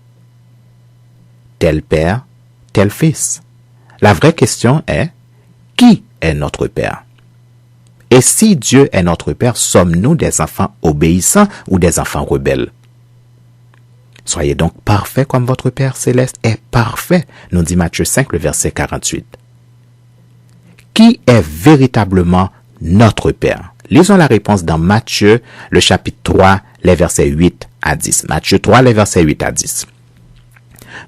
Tel père, tel fils. La vraie question est, qui est notre Père? Et si Dieu est notre Père, sommes-nous des enfants obéissants ou des enfants rebelles? Soyez donc parfaits comme votre Père céleste est parfait, nous dit Matthieu 5, le verset 48. Qui est véritablement notre Père? Lisons la réponse dans Matthieu, le chapitre 3, les versets 8 à 10. Matthieu 3, les versets 8 à 10.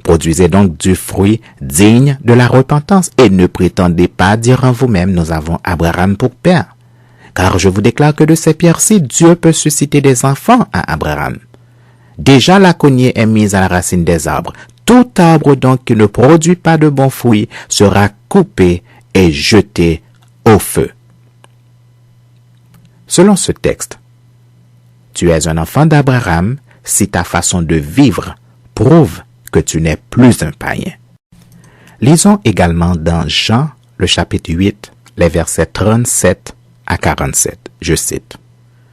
Produisez donc du fruit digne de la repentance et ne prétendez pas dire en vous-même, nous avons Abraham pour père. Car je vous déclare que de ces pierres-ci, Dieu peut susciter des enfants à Abraham. Déjà la cognée est mise à la racine des arbres. Tout arbre donc qui ne produit pas de bons fruits sera coupé et jeté au feu. Selon ce texte, tu es un enfant d'Abraham si ta façon de vivre prouve que tu n'es plus un païen. Lisons également dans Jean, le chapitre 8, les versets 37 à 47. Je cite.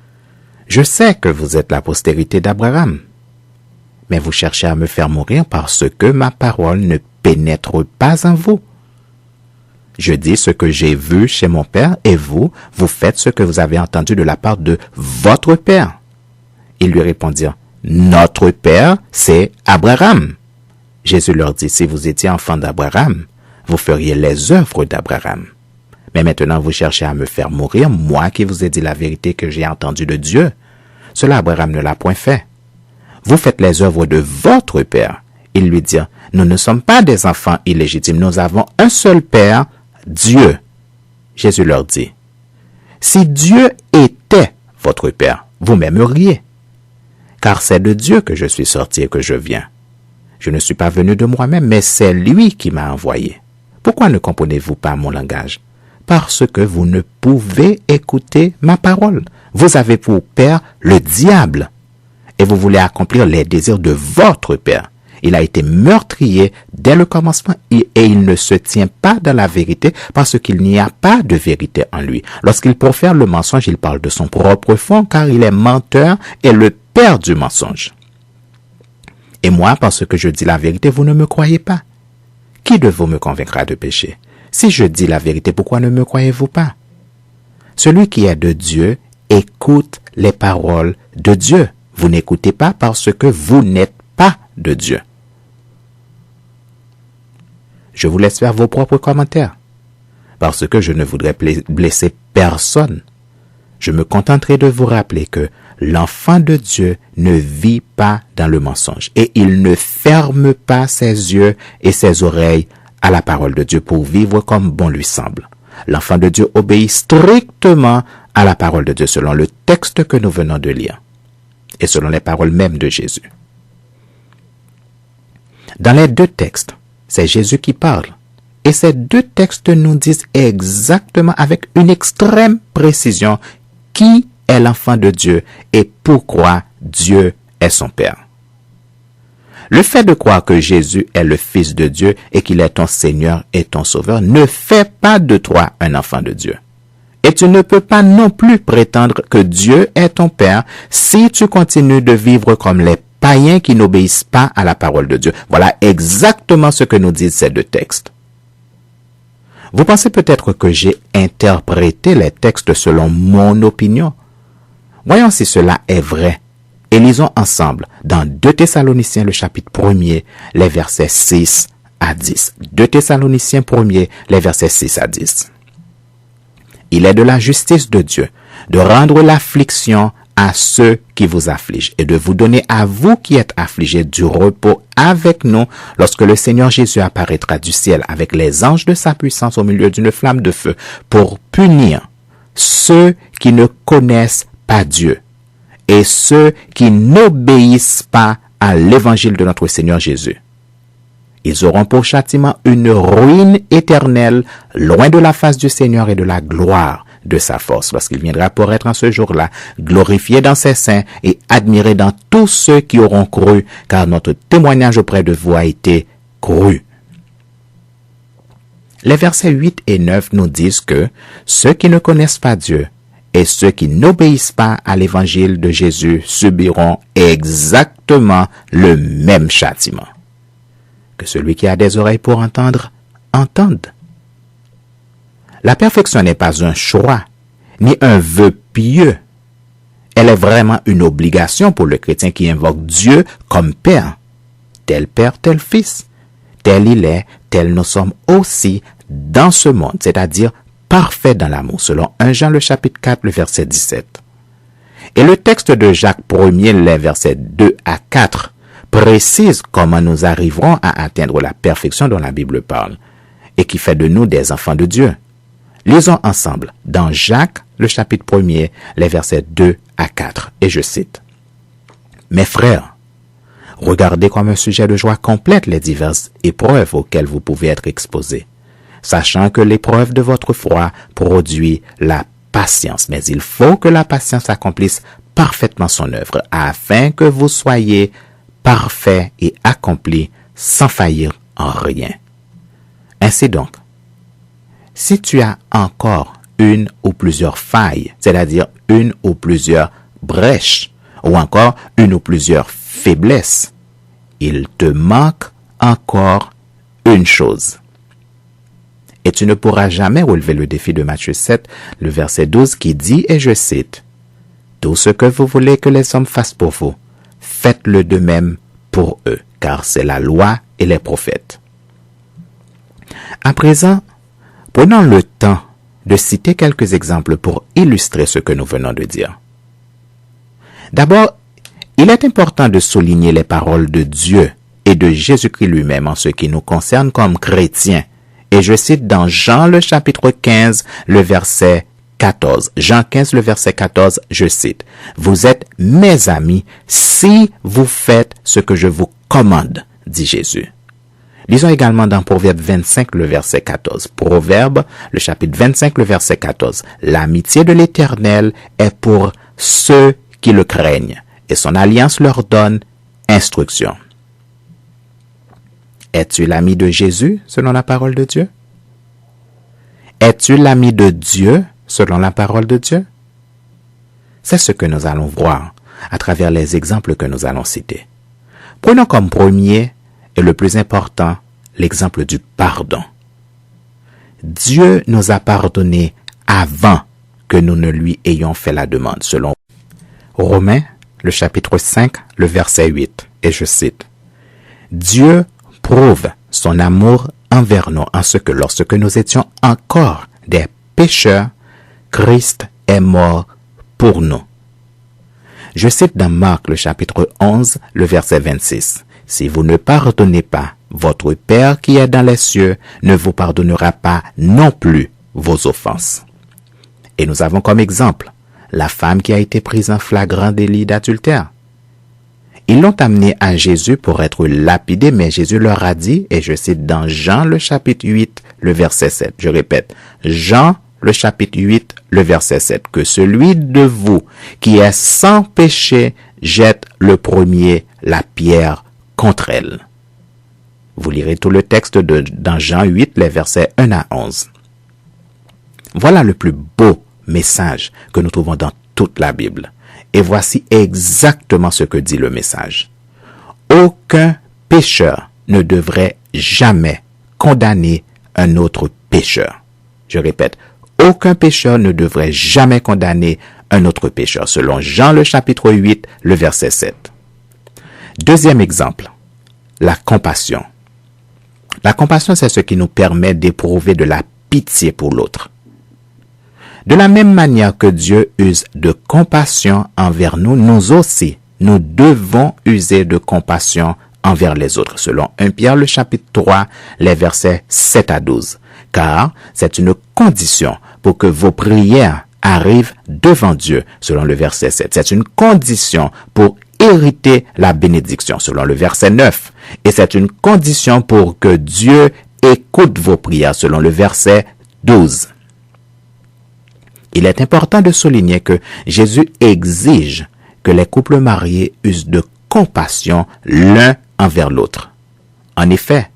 « Je sais que vous êtes la postérité d'Abraham, mais vous cherchez à me faire mourir parce que ma parole ne pénètre pas en vous. Je dis ce que j'ai vu chez mon père et vous faites ce que vous avez entendu de la part de votre père. » Ils lui répondirent, « Notre père, c'est Abraham. » Jésus leur dit, « Si vous étiez enfant d'Abraham, vous feriez les œuvres d'Abraham. Mais maintenant vous cherchez à me faire mourir, moi qui vous ai dit la vérité que j'ai entendue de Dieu. Cela Abraham ne l'a point fait. Vous faites les œuvres de votre père. » Ils lui dirent, « Nous ne sommes pas des enfants illégitimes, nous avons un seul père, Dieu. » Jésus leur dit, « Si Dieu était votre père, vous m'aimeriez. Car c'est de Dieu que je suis sorti et que je viens. Je ne suis pas venu de moi-même, mais c'est lui qui m'a envoyé. Pourquoi ne comprenez-vous pas mon langage? Parce que vous ne pouvez écouter ma parole. Vous avez pour père le diable, et vous voulez accomplir les désirs de votre père. Il a été meurtrier dès le commencement et il ne se tient pas dans la vérité parce qu'il n'y a pas de vérité en lui. Lorsqu'il profère le mensonge, il parle de son propre fond car il est menteur et le père du mensonge. Et moi, parce que je dis la vérité, vous ne me croyez pas. Qui de vous me convaincra de péché? Si je dis la vérité, pourquoi ne me croyez-vous pas? Celui qui est de Dieu écoute les paroles de Dieu. Vous n'écoutez pas parce que vous n'êtes pas de Dieu. Je vous laisse faire vos propres commentaires, parce que je ne voudrais blesser personne. Je me contenterai de vous rappeler que l'enfant de Dieu ne vit pas dans le mensonge et il ne ferme pas ses yeux et ses oreilles à la parole de Dieu pour vivre comme bon lui semble. L'enfant de Dieu obéit strictement à la parole de Dieu selon le texte que nous venons de lire et selon les paroles mêmes de Jésus. Dans les deux textes, c'est Jésus qui parle. Et ces deux textes nous disent exactement avec une extrême précision qui est l'enfant de Dieu et pourquoi Dieu est son Père. Le fait de croire que Jésus est le Fils de Dieu et qu'il est ton Seigneur et ton Sauveur ne fait pas de toi un enfant de Dieu. Et tu ne peux pas non plus prétendre que Dieu est ton Père si tu continues de vivre comme les païens qui n'obéissent pas à la parole de Dieu. Voilà exactement ce que nous disent ces deux textes. Vous pensez peut-être que j'ai interprété les textes selon mon opinion. Voyons si cela est vrai. Et lisons ensemble dans 2 Thessaloniciens le chapitre 1er, les versets 6 à 10. 2 Thessaloniciens 1er, les versets 6 à 10. Il est de la justice de Dieu de rendre l'affliction à ceux qui vous affligent et de vous donner à vous qui êtes affligés du repos avec nous lorsque le Seigneur Jésus apparaîtra du ciel avec les anges de sa puissance au milieu d'une flamme de feu pour punir ceux qui ne connaissent pas Dieu et ceux qui n'obéissent pas à l'évangile de notre Seigneur Jésus. Ils auront pour châtiment une ruine éternelle, loin de la face du Seigneur et de la gloire de sa force, lorsqu'il viendra pour être en ce jour-là, glorifié dans ses saints et admiré dans tous ceux qui auront cru, car notre témoignage auprès de vous a été cru. Les versets 8 et 9 nous disent que ceux qui ne connaissent pas Dieu et ceux qui n'obéissent pas à l'évangile de Jésus subiront exactement le même châtiment. Que celui qui a des oreilles pour entendre, entende. La perfection n'est pas un choix, ni un vœu pieux. Elle est vraiment une obligation pour le chrétien qui invoque Dieu comme Père. Tel Père, tel Fils. Tel il est, tel nous sommes aussi dans ce monde, c'est-à-dire parfait dans l'amour, selon 1 Jean le chapitre 4, le verset 17. Et le texte de Jacques 1er, les versets 2 à 4, précise comment nous arriverons à atteindre la perfection dont la Bible parle, et qui fait de nous des enfants de Dieu. Lisons ensemble dans Jacques, le chapitre 1er, les versets 2 à 4, et je cite. « Mes frères, regardez comme un sujet de joie complète les diverses épreuves auxquelles vous pouvez être exposés, sachant que l'épreuve de votre foi produit la patience. Mais il faut que la patience accomplisse parfaitement son œuvre, afin que vous soyez parfaits et accomplis sans faillir en rien. Ainsi donc, si tu as encore une ou plusieurs failles, c'est-à-dire une ou plusieurs brèches, ou encore une ou plusieurs faiblesses, il te manque encore une chose. Et tu ne pourras jamais relever le défi de Matthieu 7, le verset 12 qui dit, et je cite, « Tout ce que vous voulez que les hommes fassent pour vous, faites-le de même pour eux, car c'est la loi et les prophètes. » À présent, prenons le temps de citer quelques exemples pour illustrer ce que nous venons de dire. D'abord, il est important de souligner les paroles de Dieu et de Jésus-Christ lui-même en ce qui nous concerne comme chrétiens. Et je cite dans Jean le chapitre 15, le verset 14. Jean 15, le verset 14, je cite. « Vous êtes mes amis si vous faites ce que je vous commande, dit Jésus. » Lisons également dans Proverbe 25, le verset 14. Proverbe, le chapitre 25, le verset 14. « L'amitié de l'Éternel est pour ceux qui le craignent, et son alliance leur donne instruction. » Es-tu l'ami de Jésus selon la parole de Dieu? Es-tu l'ami de Dieu selon la parole de Dieu? C'est ce que nous allons voir à travers les exemples que nous allons citer. Prenons comme premier et le plus important l'exemple du pardon. Dieu nous a pardonné avant que nous ne lui ayons fait la demande, selon Romains, le chapitre 5, le verset 8, et je cite, « Dieu prouve son amour envers nous en ce que lorsque nous étions encore des pécheurs, Christ est mort pour nous. » Je cite dans Marc le chapitre 11, le verset 26. « Si vous ne pardonnez pas, votre Père qui est dans les cieux ne vous pardonnera pas non plus vos offenses. » Et nous avons comme exemple la femme qui a été prise en flagrant délit d'adultère. Ils l'ont amenée à Jésus pour être lapidée, mais Jésus leur a dit, et je cite dans Jean le chapitre 8, le verset 7, je répète, Jean le chapitre 8, le verset 7, que celui de vous qui est sans péché jette le premier la pierre contre elle. Vous lirez tout le texte dans Jean 8, les versets 1 à 11. Voilà le plus beau message que nous trouvons dans toute la Bible. Et voici exactement ce que dit le message. Aucun pécheur ne devrait jamais condamner un autre pécheur. Je répète, aucun pécheur ne devrait jamais condamner un autre pécheur, selon Jean le chapitre 8, le verset 7. Deuxième exemple, la compassion. La compassion, c'est ce qui nous permet d'éprouver de la pitié pour l'autre. De la même manière que Dieu use de compassion envers nous, nous aussi, nous devons user de compassion envers les autres, selon 1 Pierre le chapitre 3, les versets 7 à 12. Car c'est une condition pour que vos prières arrivent devant Dieu, selon le verset 7. C'est une condition pour hériter la bénédiction, selon le verset 9. Et c'est une condition pour que Dieu écoute vos prières, selon le verset 12. Il est important de souligner que Jésus exige que les couples mariés usent de compassion l'un envers l'autre. En effet,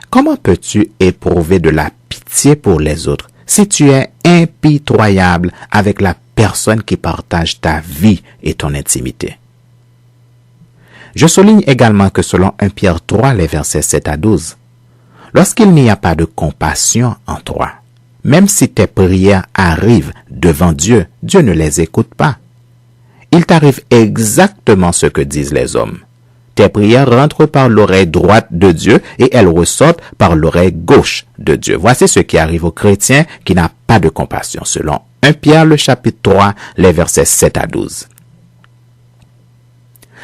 comment peux-tu éprouver de la pitié pour les autres si tu es impitoyable avec la personne qui partage ta vie et ton intimité? Je souligne également que selon 1 Pierre 3, les versets 7 à 12, lorsqu'il n'y a pas de compassion en toi, même si tes prières arrivent devant Dieu, Dieu ne les écoute pas. Il t'arrive exactement ce que disent les hommes. Tes prières rentrent par l'oreille droite de Dieu et elles ressortent par l'oreille gauche de Dieu. Voici ce qui arrive aux chrétiens qui n'ont pas de compassion, selon 1 Pierre le chapitre 3, les versets 7 à 12.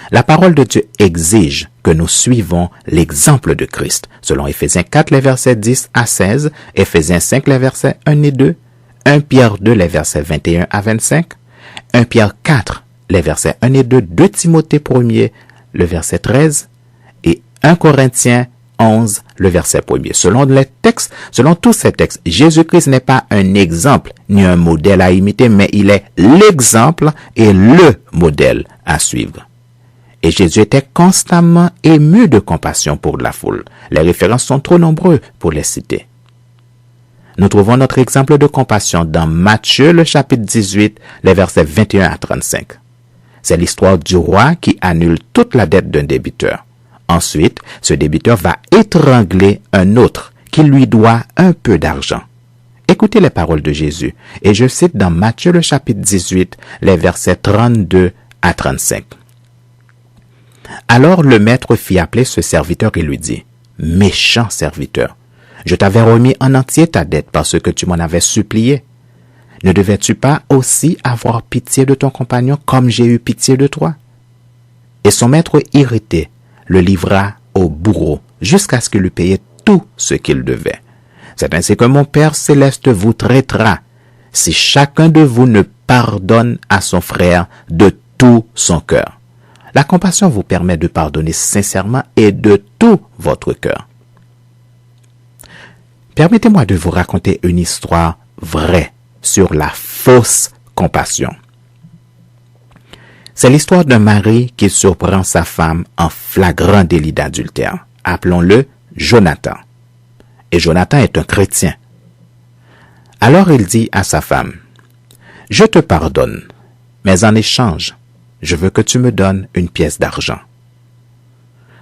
La parole de Dieu exige que nous suivons l'exemple de Christ, selon Éphésiens 4, les versets 10 à 16, Éphésiens 5, les versets 1 et 2, 1 Pierre 2, les versets 21 à 25, 1 Pierre 4, les versets 1 et 2, 2 Timothée 1er, le verset 13, et 1 Corinthiens 11, le verset 1er. Selon tous ces textes, Jésus-Christ n'est pas un exemple ni un modèle à imiter, mais il est l'exemple et le modèle à suivre. Et Jésus était constamment ému de compassion pour la foule. Les références sont trop nombreuses pour les citer. Nous trouvons notre exemple de compassion dans Matthieu, le chapitre 18, les versets 21 à 35. C'est l'histoire du roi qui annule toute la dette d'un débiteur. Ensuite, ce débiteur va étrangler un autre qui lui doit un peu d'argent. Écoutez les paroles de Jésus, et je cite dans Matthieu, le chapitre 18, les versets 32 à 35. Alors le maître fit appeler ce serviteur et lui dit, « Méchant serviteur, je t'avais remis en entier ta dette parce que tu m'en avais supplié. Ne devais-tu pas aussi avoir pitié de ton compagnon comme j'ai eu pitié de toi? » Et son maître irrité le livra au bourreau jusqu'à ce qu'il lui payait tout ce qu'il devait. C'est ainsi que mon Père céleste vous traitera si chacun de vous ne pardonne à son frère de tout son cœur. La compassion vous permet de pardonner sincèrement et de tout votre cœur. Permettez-moi de vous raconter une histoire vraie sur la fausse compassion. C'est l'histoire d'un mari qui surprend sa femme en flagrant délit d'adultère. Appelons-le Jonathan. Et Jonathan est un chrétien. Alors il dit à sa femme, « Je te pardonne, mais en échange, je veux que tu me donnes une pièce d'argent. »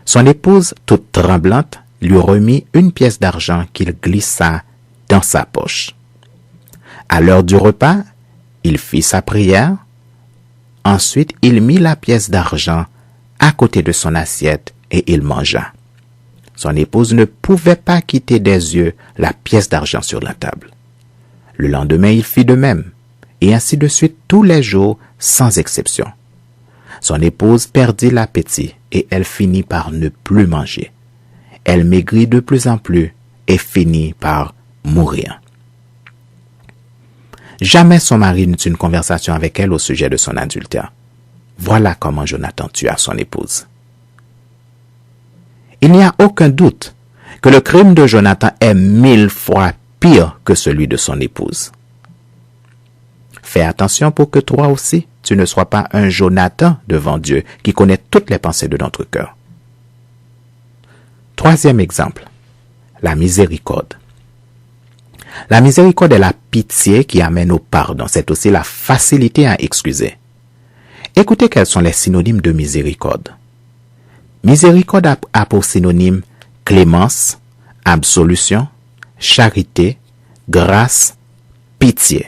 Son épouse, toute tremblante, lui remit une pièce d'argent qu'il glissa dans sa poche. À l'heure du repas, il fit sa prière Ensuite, il mit la pièce d'argent à côté de son assiette et il mangea. Son épouse ne pouvait pas quitter des yeux la pièce d'argent sur la table. Le lendemain, il fit de même, et ainsi de suite tous les jours, sans exception. Son épouse perdit l'appétit et elle finit par ne plus manger. Elle maigrit de plus en plus et finit par mourir. Jamais son mari n'eut une conversation avec elle au sujet de son adultère. Voilà comment Jonathan tua son épouse. Il n'y a aucun doute que le crime de Jonathan est 1000 fois pire que celui de son épouse. Fais attention pour que toi aussi, tu ne sois pas un Jonathan devant Dieu qui connaît toutes les pensées de notre cœur. Troisième exemple, la miséricorde. La miséricorde est la pitié qui amène au pardon. C'est aussi la facilité à excuser. Écoutez quels sont les synonymes de miséricorde. Miséricorde a pour synonyme clémence, absolution, charité, grâce, pitié.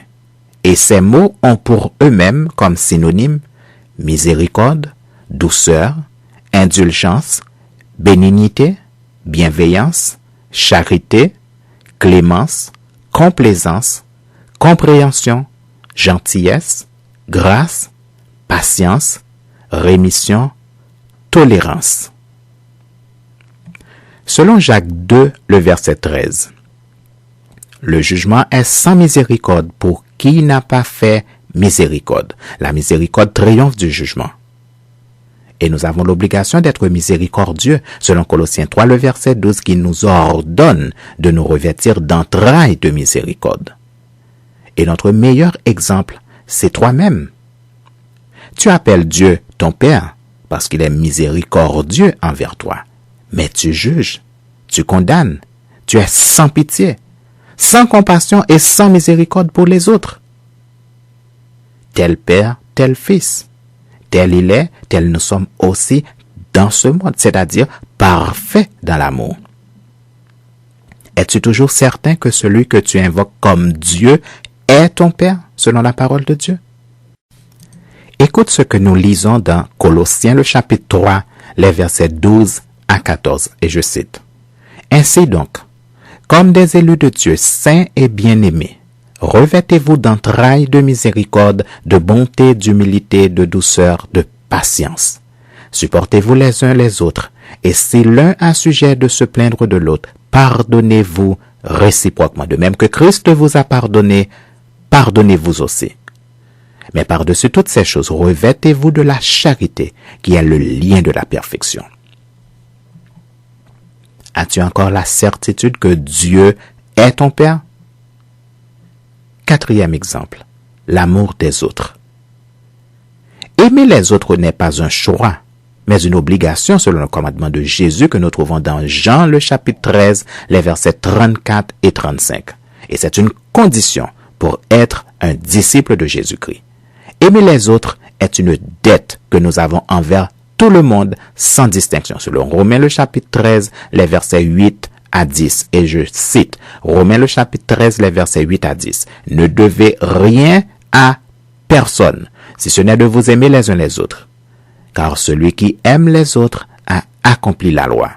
Et ces mots ont pour eux-mêmes comme synonyme miséricorde, douceur, indulgence, bénignité, bienveillance, charité, clémence, complaisance, compréhension, gentillesse, grâce, patience, rémission, tolérance. Selon Jacques 2, le verset 13, le jugement est sans miséricorde pour qui n'a pas fait miséricorde. La miséricorde triomphe du jugement. Et nous avons l'obligation d'être miséricordieux, selon Colossiens 3, le verset 12, qui nous ordonne de nous revêtir d'entrailles de miséricorde. Et notre meilleur exemple, c'est toi-même. Tu appelles Dieu ton Père parce qu'il est miséricordieux envers toi. Mais tu juges, tu condamnes, tu es sans pitié, sans compassion et sans miséricorde pour les autres. Tel Père, tel Fils. Tel il est, tel nous sommes aussi dans ce monde, c'est-à-dire parfait dans l'amour. Es-tu toujours certain que celui que tu invoques comme Dieu est ton Père, selon la parole de Dieu? Écoute ce que nous lisons dans Colossiens, le chapitre 3, les versets 12 à 14, et je cite. « Ainsi donc, comme des élus de Dieu saints et bien-aimés, revêtez-vous d'entrailles de miséricorde, de bonté, d'humilité, de douceur, de patience. Supportez-vous les uns les autres, et si l'un a sujet de se plaindre de l'autre, pardonnez-vous réciproquement. De même que Christ vous a pardonné, pardonnez-vous aussi. Mais par-dessus toutes ces choses, revêtez-vous de la charité, qui est le lien de la perfection. » As-tu encore la certitude que Dieu est ton Père? Quatrième exemple, l'amour des autres. Aimer les autres n'est pas un choix, mais une obligation selon le commandement de Jésus que nous trouvons dans Jean le chapitre 13, les versets 34 et 35. Et c'est une condition pour être un disciple de Jésus-Christ. Aimer les autres est une dette que nous avons envers tout le monde sans distinction. Selon Romains le chapitre 13, les versets 8 à 10. Et je cite Romains le chapitre 13, les versets 8 à 10. « Ne devez rien à personne, si ce n'est de vous aimer les uns les autres. Car celui qui aime les autres a accompli la loi.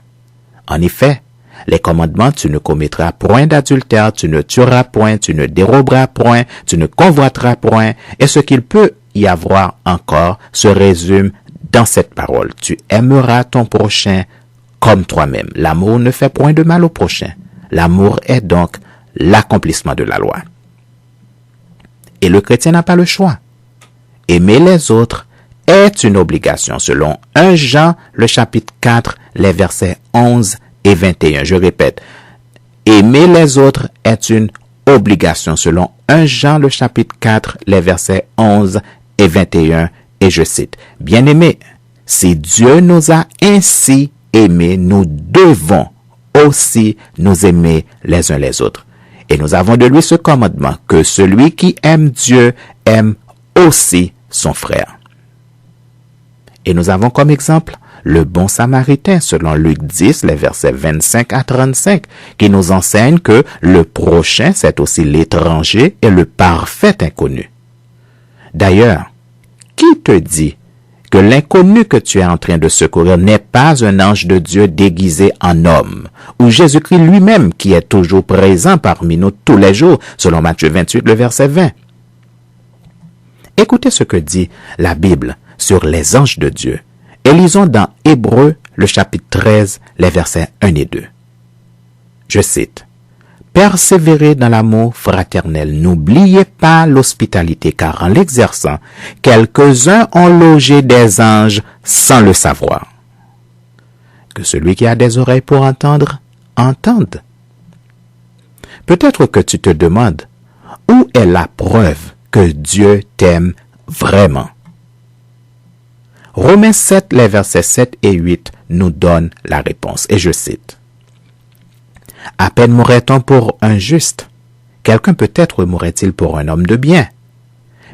En effet, les commandements, tu ne commettras point d'adultère, tu ne tueras point, tu ne déroberas point, tu ne convoiteras point, et ce qu'il peut y avoir encore se résume dans cette parole. Tu aimeras ton prochain comme toi-même. L'amour ne fait point de mal au prochain. L'amour est donc l'accomplissement de la loi. Et le chrétien n'a pas le choix. Aimer les autres est une obligation selon 1 Jean, le chapitre 4, les versets 11 et 21. Je répète, aimer les autres est une obligation selon 1 Jean, le chapitre 4, les versets 11 et 21. Et je cite, « Bien-aimés, si Dieu nous a ainsi aimés, nous devons aussi nous aimer les uns les autres. Et nous avons de lui ce commandement, que celui qui aime Dieu aime aussi son frère. » Et nous avons comme exemple le bon samaritain, selon Luc 10, les versets 25 à 35, qui nous enseigne que le prochain, c'est aussi l'étranger et le parfait inconnu. D'ailleurs, qui te dit que l'inconnu que tu es en train de secourir n'est pas un ange de Dieu déguisé en homme, ou Jésus-Christ lui-même qui est toujours présent parmi nous tous les jours, selon Matthieu 28, le verset 20. Écoutez ce que dit la Bible sur les anges de Dieu. Et lisons dans Hébreux, le chapitre 13, les versets 1 et 2. Je cite. « Persévérez dans l'amour fraternel, n'oubliez pas l'hospitalité, car en l'exerçant, quelques-uns ont logé des anges sans le savoir. » Que celui qui a des oreilles pour entendre, entende. Peut-être que tu te demandes, où est la preuve que Dieu t'aime vraiment? Romains 7, les versets 7 et 8 nous donnent la réponse, et je cite. « À peine mourrait-on pour un juste, quelqu'un peut-être mourrait-il pour un homme de bien.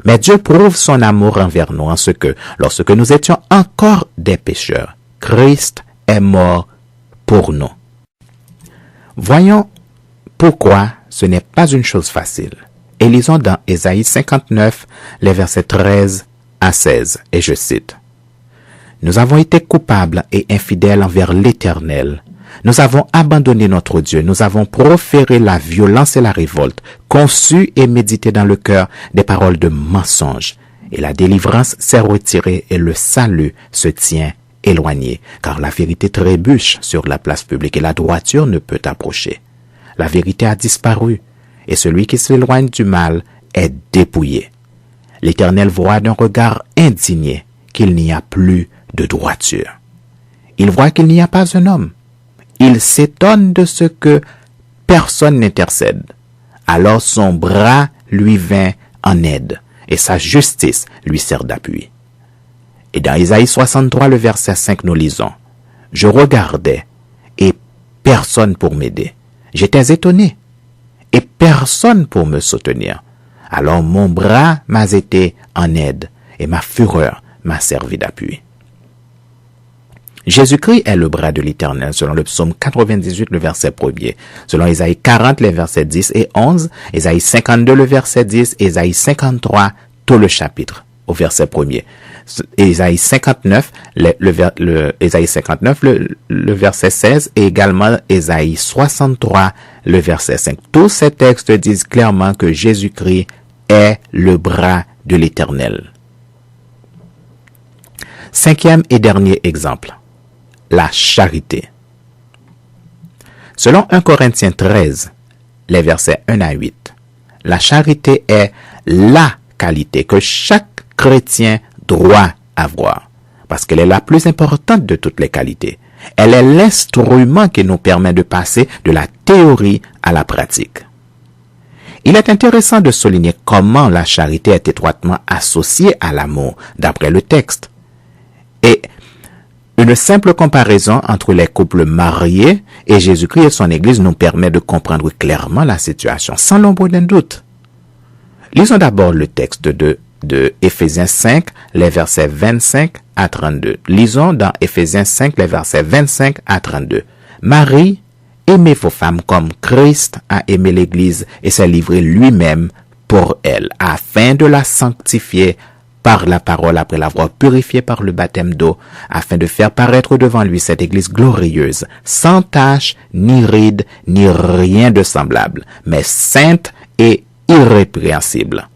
Mais Dieu prouve son amour envers nous en ce que, lorsque nous étions encore des pécheurs, Christ est mort pour nous. » Voyons pourquoi ce n'est pas une chose facile. Et lisons dans Ésaïe 59, les versets 13 à 16, et je cite. « Nous avons été coupables et infidèles envers l'Éternel. Nous avons abandonné notre Dieu, nous avons proféré la violence et la révolte, conçu et médité dans le cœur des paroles de mensonge. Et la délivrance s'est retirée et le salut se tient éloigné, car la vérité trébuche sur la place publique et la droiture ne peut approcher. La vérité a disparu, et celui qui s'éloigne du mal est dépouillé. L'Éternel voit d'un regard indigné qu'il n'y a plus de droiture. Il voit qu'il n'y a pas un homme. Il s'étonne de ce que personne n'intercède. Alors son bras lui vint en aide, et sa justice lui sert d'appui. » Et dans Isaïe 63, le verset 5, nous lisons, « Je regardais, et personne pour m'aider. J'étais étonné, et personne pour me soutenir. Alors mon bras m'a été en aide, et ma fureur m'a servi d'appui. » Jésus-Christ est le bras de l'Éternel, selon le psaume 98, le verset 1er, selon Ésaïe 40, les versets 10 et 11, Ésaïe 52, le verset 10, Ésaïe 53, tout le chapitre, au verset 1er. Ésaïe 59, Ésaïe 59, le verset 16, et également Ésaïe 63, le verset 5. Tous ces textes disent clairement que Jésus-Christ est le bras de l'Éternel. Cinquième et dernier exemple. La charité. Selon 1 Corinthiens 13, les versets 1 à 8, la charité est la qualité que chaque chrétien doit avoir, parce qu'elle est la plus importante de toutes les qualités. Elle est l'instrument qui nous permet de passer de la théorie à la pratique. Il est intéressant de souligner comment la charité est étroitement associée à l'amour, d'après le texte. Et une simple comparaison entre les couples mariés et Jésus-Christ et son Église nous permet de comprendre clairement la situation, sans l'ombre d'un doute. Lisons d'abord le texte de Éphésiens 5, les versets 25 à 32. Lisons dans Éphésiens 5, les versets 25 à 32. « Marie, aimez vos femmes comme Christ a aimé l'Église et s'est livré lui-même pour elle, afin de la sanctifier par la parole après l'avoir purifiée par le baptême d'eau, afin de faire paraître devant lui cette Église glorieuse, sans tache, ni ride, ni rien de semblable, mais sainte et irrépréhensible.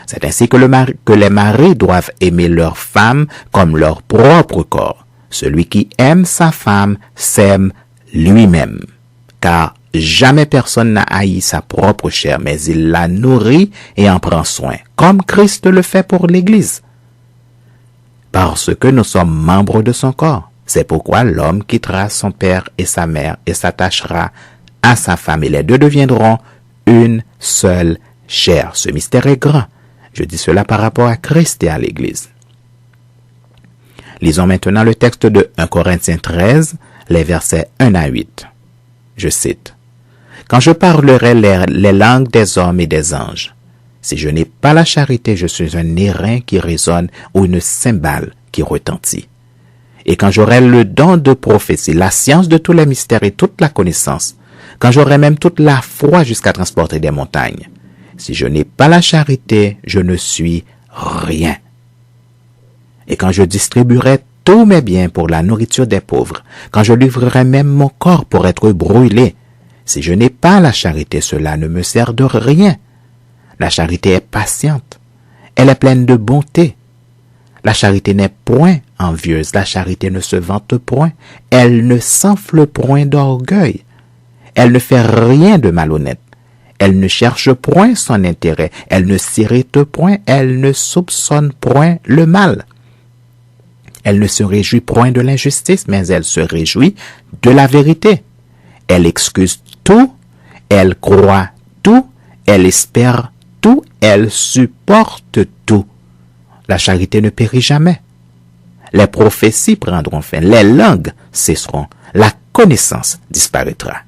C'est ainsi que les maris doivent aimer leurs femmes comme leur propre corps. Celui qui aime sa femme s'aime lui-même, car jamais personne n'a haï sa propre chair, mais il la nourrit et en prend soin, comme Christ le fait pour l'Église. Parce que nous sommes membres de son corps. C'est pourquoi l'homme quittera son père et sa mère et s'attachera à sa femme, et les deux deviendront une seule chair. Ce mystère est grand. Je dis cela par rapport à Christ et à l'Église. Lisons maintenant le texte de 1 Corinthiens 13, les versets 1 à 8. Je cite. « Quand je parlerai les langues des hommes et des anges, si je n'ai pas la charité, je suis un airain qui résonne ou une cymbale qui retentit. Et quand j'aurai le don de prophétie, la science de tous les mystères et toute la connaissance, quand j'aurai même toute la foi jusqu'à transporter des montagnes, si je n'ai pas la charité, je ne suis rien. » Et quand je distribuerai tous mes biens pour la nourriture des pauvres, quand je livrerai même mon corps pour être brûlé, si je n'ai pas la charité, cela ne me sert de rien. La charité est patiente. Elle est pleine de bonté. La charité n'est point envieuse. La charité ne se vante point. Elle ne s'enfle point d'orgueil. Elle ne fait rien de malhonnête. Elle ne cherche point son intérêt. Elle ne s'irrite point. Elle ne soupçonne point le mal. Elle ne se réjouit point de l'injustice, mais elle se réjouit de la vérité. Elle excuse tout. Elle croit tout. Elle espère tout, elle supporte tout. La charité ne périt jamais. Les prophéties prendront fin, les langues cesseront, la connaissance disparaîtra.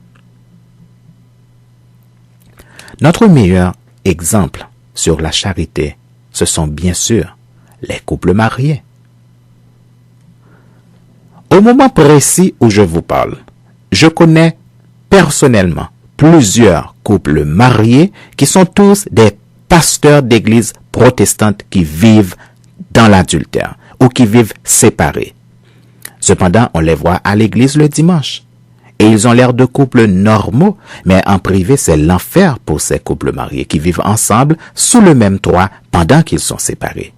Notre meilleur exemple sur la charité, ce sont bien sûr les couples mariés. Au moment précis où je vous parle, je connais personnellement plusieurs couples mariés qui sont tous des pasteurs d'églises protestantes qui vivent dans l'adultère ou qui vivent séparés. Cependant, on les voit à l'église le dimanche. Et ils ont l'air de couples normaux, mais en privé, c'est l'enfer pour ces couples mariés qui vivent ensemble sous le même toit pendant qu'ils sont séparés.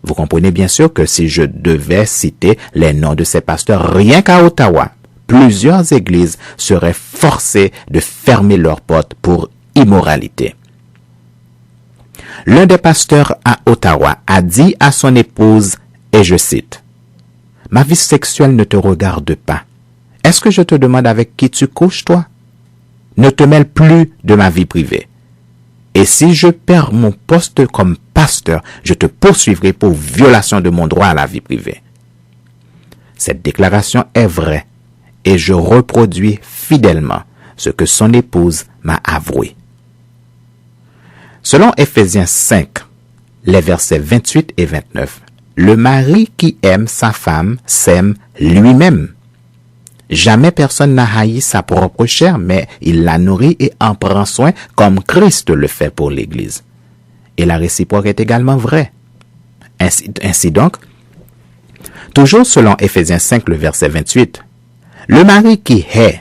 Vous comprenez bien sûr que si je devais citer les noms de ces pasteurs rien qu'à Ottawa, plusieurs églises seraient forcées de fermer leurs portes pour immoralité. L'un des pasteurs à Ottawa a dit à son épouse, et je cite, « Ma vie sexuelle ne te regarde pas. Est-ce que je te demande avec qui tu couches, toi? Ne te mêle plus de ma vie privée. Et si je perds mon poste comme pasteur, je te poursuivrai pour violation de mon droit à la vie privée. » Cette déclaration est vraie et je reproduis fidèlement ce que son épouse m'a avoué. Selon Éphésiens 5, les versets 28 et 29, le mari qui aime sa femme s'aime lui-même. Jamais personne n'a haï sa propre chair, mais il la nourrit et en prend soin comme Christ le fait pour l'Église. Et la réciproque est également vraie. Ainsi donc, toujours selon Éphésiens 5, le verset 28, le mari qui hait,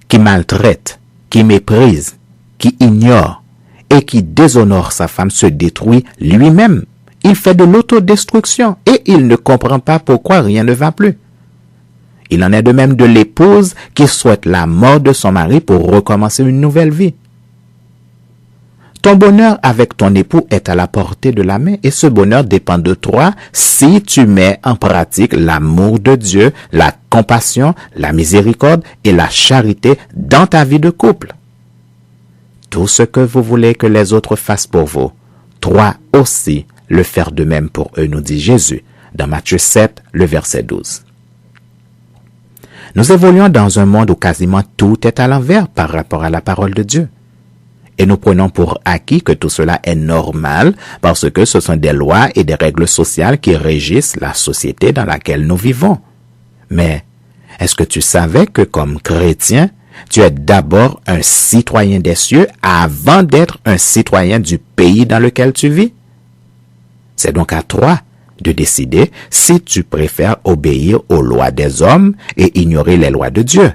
qui maltraite, qui méprise, qui ignore et qui déshonore sa femme se détruit lui-même. Il fait de l'autodestruction et il ne comprend pas pourquoi rien ne va plus. Il en est de même de l'épouse qui souhaite la mort de son mari pour recommencer une nouvelle vie. Ton bonheur avec ton époux est à la portée de la main et ce bonheur dépend de toi si tu mets en pratique l'amour de Dieu, la compassion, la miséricorde et la charité dans ta vie de couple. Tout ce que vous voulez que les autres fassent pour vous, toi aussi le faire de même pour eux, nous dit Jésus dans Matthieu 7, le verset 12. Nous évoluons dans un monde où quasiment tout est à l'envers par rapport à la parole de Dieu. Et nous prenons pour acquis que tout cela est normal parce que ce sont des lois et des règles sociales qui régissent la société dans laquelle nous vivons. Mais est-ce que tu savais que comme chrétien, tu es d'abord un citoyen des cieux avant d'être un citoyen du pays dans lequel tu vis? C'est donc à toi de décider si tu préfères obéir aux lois des hommes et ignorer les lois de Dieu.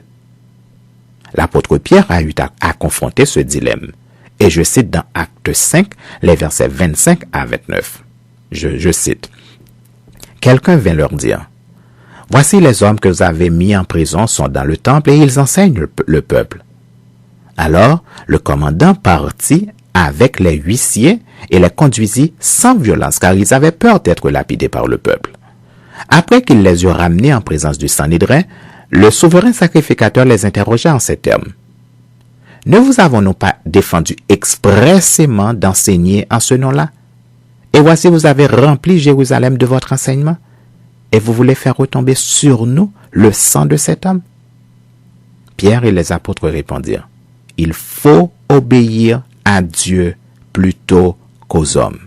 L'apôtre Pierre a eu à confronter ce dilemme. Et je cite dans Actes 5, les versets 25 à 29. Je cite. Quelqu'un vint leur dire, « Voici les hommes que vous avez mis en prison sont dans le temple et ils enseignent le peuple. » Alors, le commandant partit avec les huissiers et les conduisit sans violence, car ils avaient peur d'être lapidés par le peuple. Après qu'il les eut ramenés en présence du Sanhédrin, le souverain sacrificateur les interrogea en ces termes. « Ne vous avons-nous pas défendu expressément d'enseigner en ce nom-là? Et voici vous avez rempli Jérusalem de votre enseignement, et vous voulez faire retomber sur nous le sang de cet homme? » Pierre et les apôtres répondirent, « Il faut obéir à Dieu plutôt qu'aux hommes. »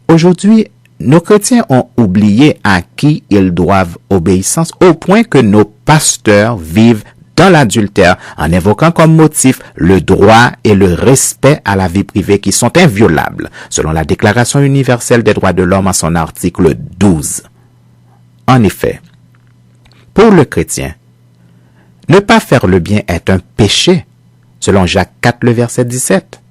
Aujourd'hui, nos chrétiens ont oublié à qui ils doivent obéissance au point que nos pasteurs vivent dans l'adultère en invoquant comme motif le droit et le respect à la vie privée qui sont inviolables, selon la Déclaration universelle des droits de l'homme en son article 12. En effet, pour le chrétien, ne pas faire le bien est un péché, selon Jacques 4, le verset 17.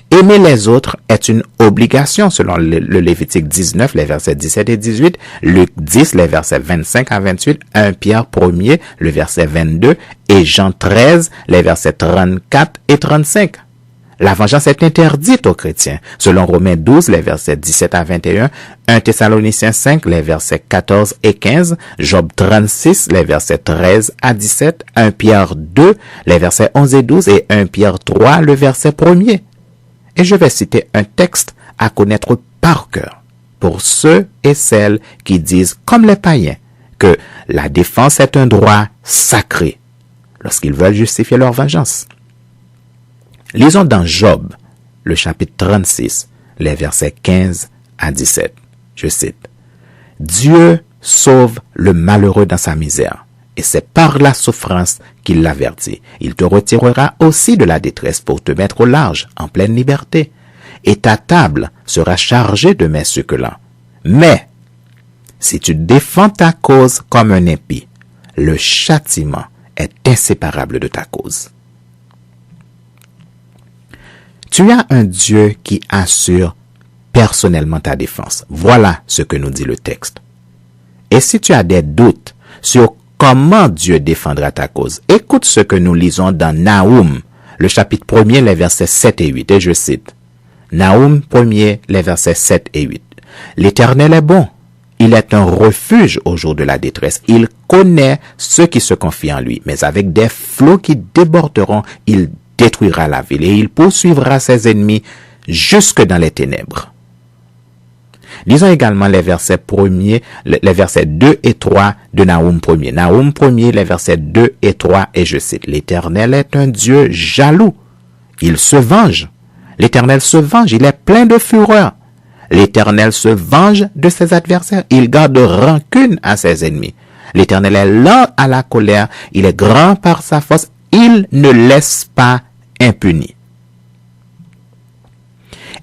Aimer les autres est une obligation, selon le Lévitique 19, les versets 17 et 18, Luc 10, les versets 25 à 28, 1 Pierre 1er, le verset 22, et Jean 13, les versets 34 et 35. La vengeance est interdite aux chrétiens, selon Romains 12, les versets 17 à 21, 1 Thessaloniciens 5, les versets 14 et 15, Job 36, les versets 13 à 17, 1 Pierre 2, les versets 11 et 12, et 1 Pierre 3, le verset 1er. Et je vais citer un texte à connaître par cœur pour ceux et celles qui disent, comme les païens, que la défense est un droit sacré lorsqu'ils veulent justifier leur vengeance. Lisons dans Job, le chapitre 36, les versets 15 à 17. Je cite, « Dieu sauve le malheureux dans sa misère, et c'est par la souffrance qu'il l'avertit. Il te retirera aussi de la détresse pour te mettre au large, en pleine liberté, et ta table sera chargée de mets succulents. Mais, si tu défends ta cause comme un impie, le châtiment est inséparable de ta cause. » Tu as un Dieu qui assure personnellement ta défense. Voilà ce que nous dit le texte. Et si tu as des doutes sur comment Dieu défendra ta cause, écoute ce que nous lisons dans Naoum, le chapitre 1er, les versets 7 et 8. Et je cite, Naoum 1er, les versets 7 et 8. « L'Éternel est bon. Il est un refuge au jour de la détresse. Il connaît ceux qui se confient en lui. Mais avec des flots qui déborderont, il détruira la ville et il poursuivra ses ennemis jusque dans les ténèbres. » Lisons également les versets 2 et 3 de Naoum 1er. Naoum 1er, les versets 2 et 3, et je cite, « L'Éternel est un Dieu jaloux. Il se venge. L'Éternel se venge. Il est plein de fureur. L'Éternel se venge de ses adversaires. Il garde rancune à ses ennemis. L'Éternel est lent à la colère. Il est grand par sa force. Il ne laisse pas impuni. »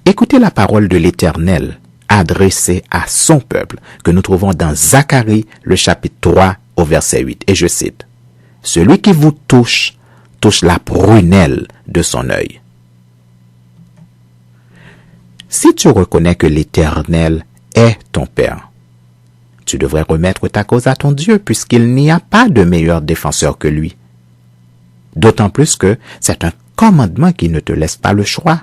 Écoutez la parole de l'Éternel adressée à son peuple que nous trouvons dans Zacharie, le chapitre 3 au verset 8. Et je cite, « Celui qui vous touche, touche la prunelle de son œil. » Si tu reconnais que l'Éternel est ton Père, tu devrais remettre ta cause à ton Dieu puisqu'il n'y a pas de meilleur défenseur que lui. D'autant plus que c'est un commandement qui ne te laisse pas le choix.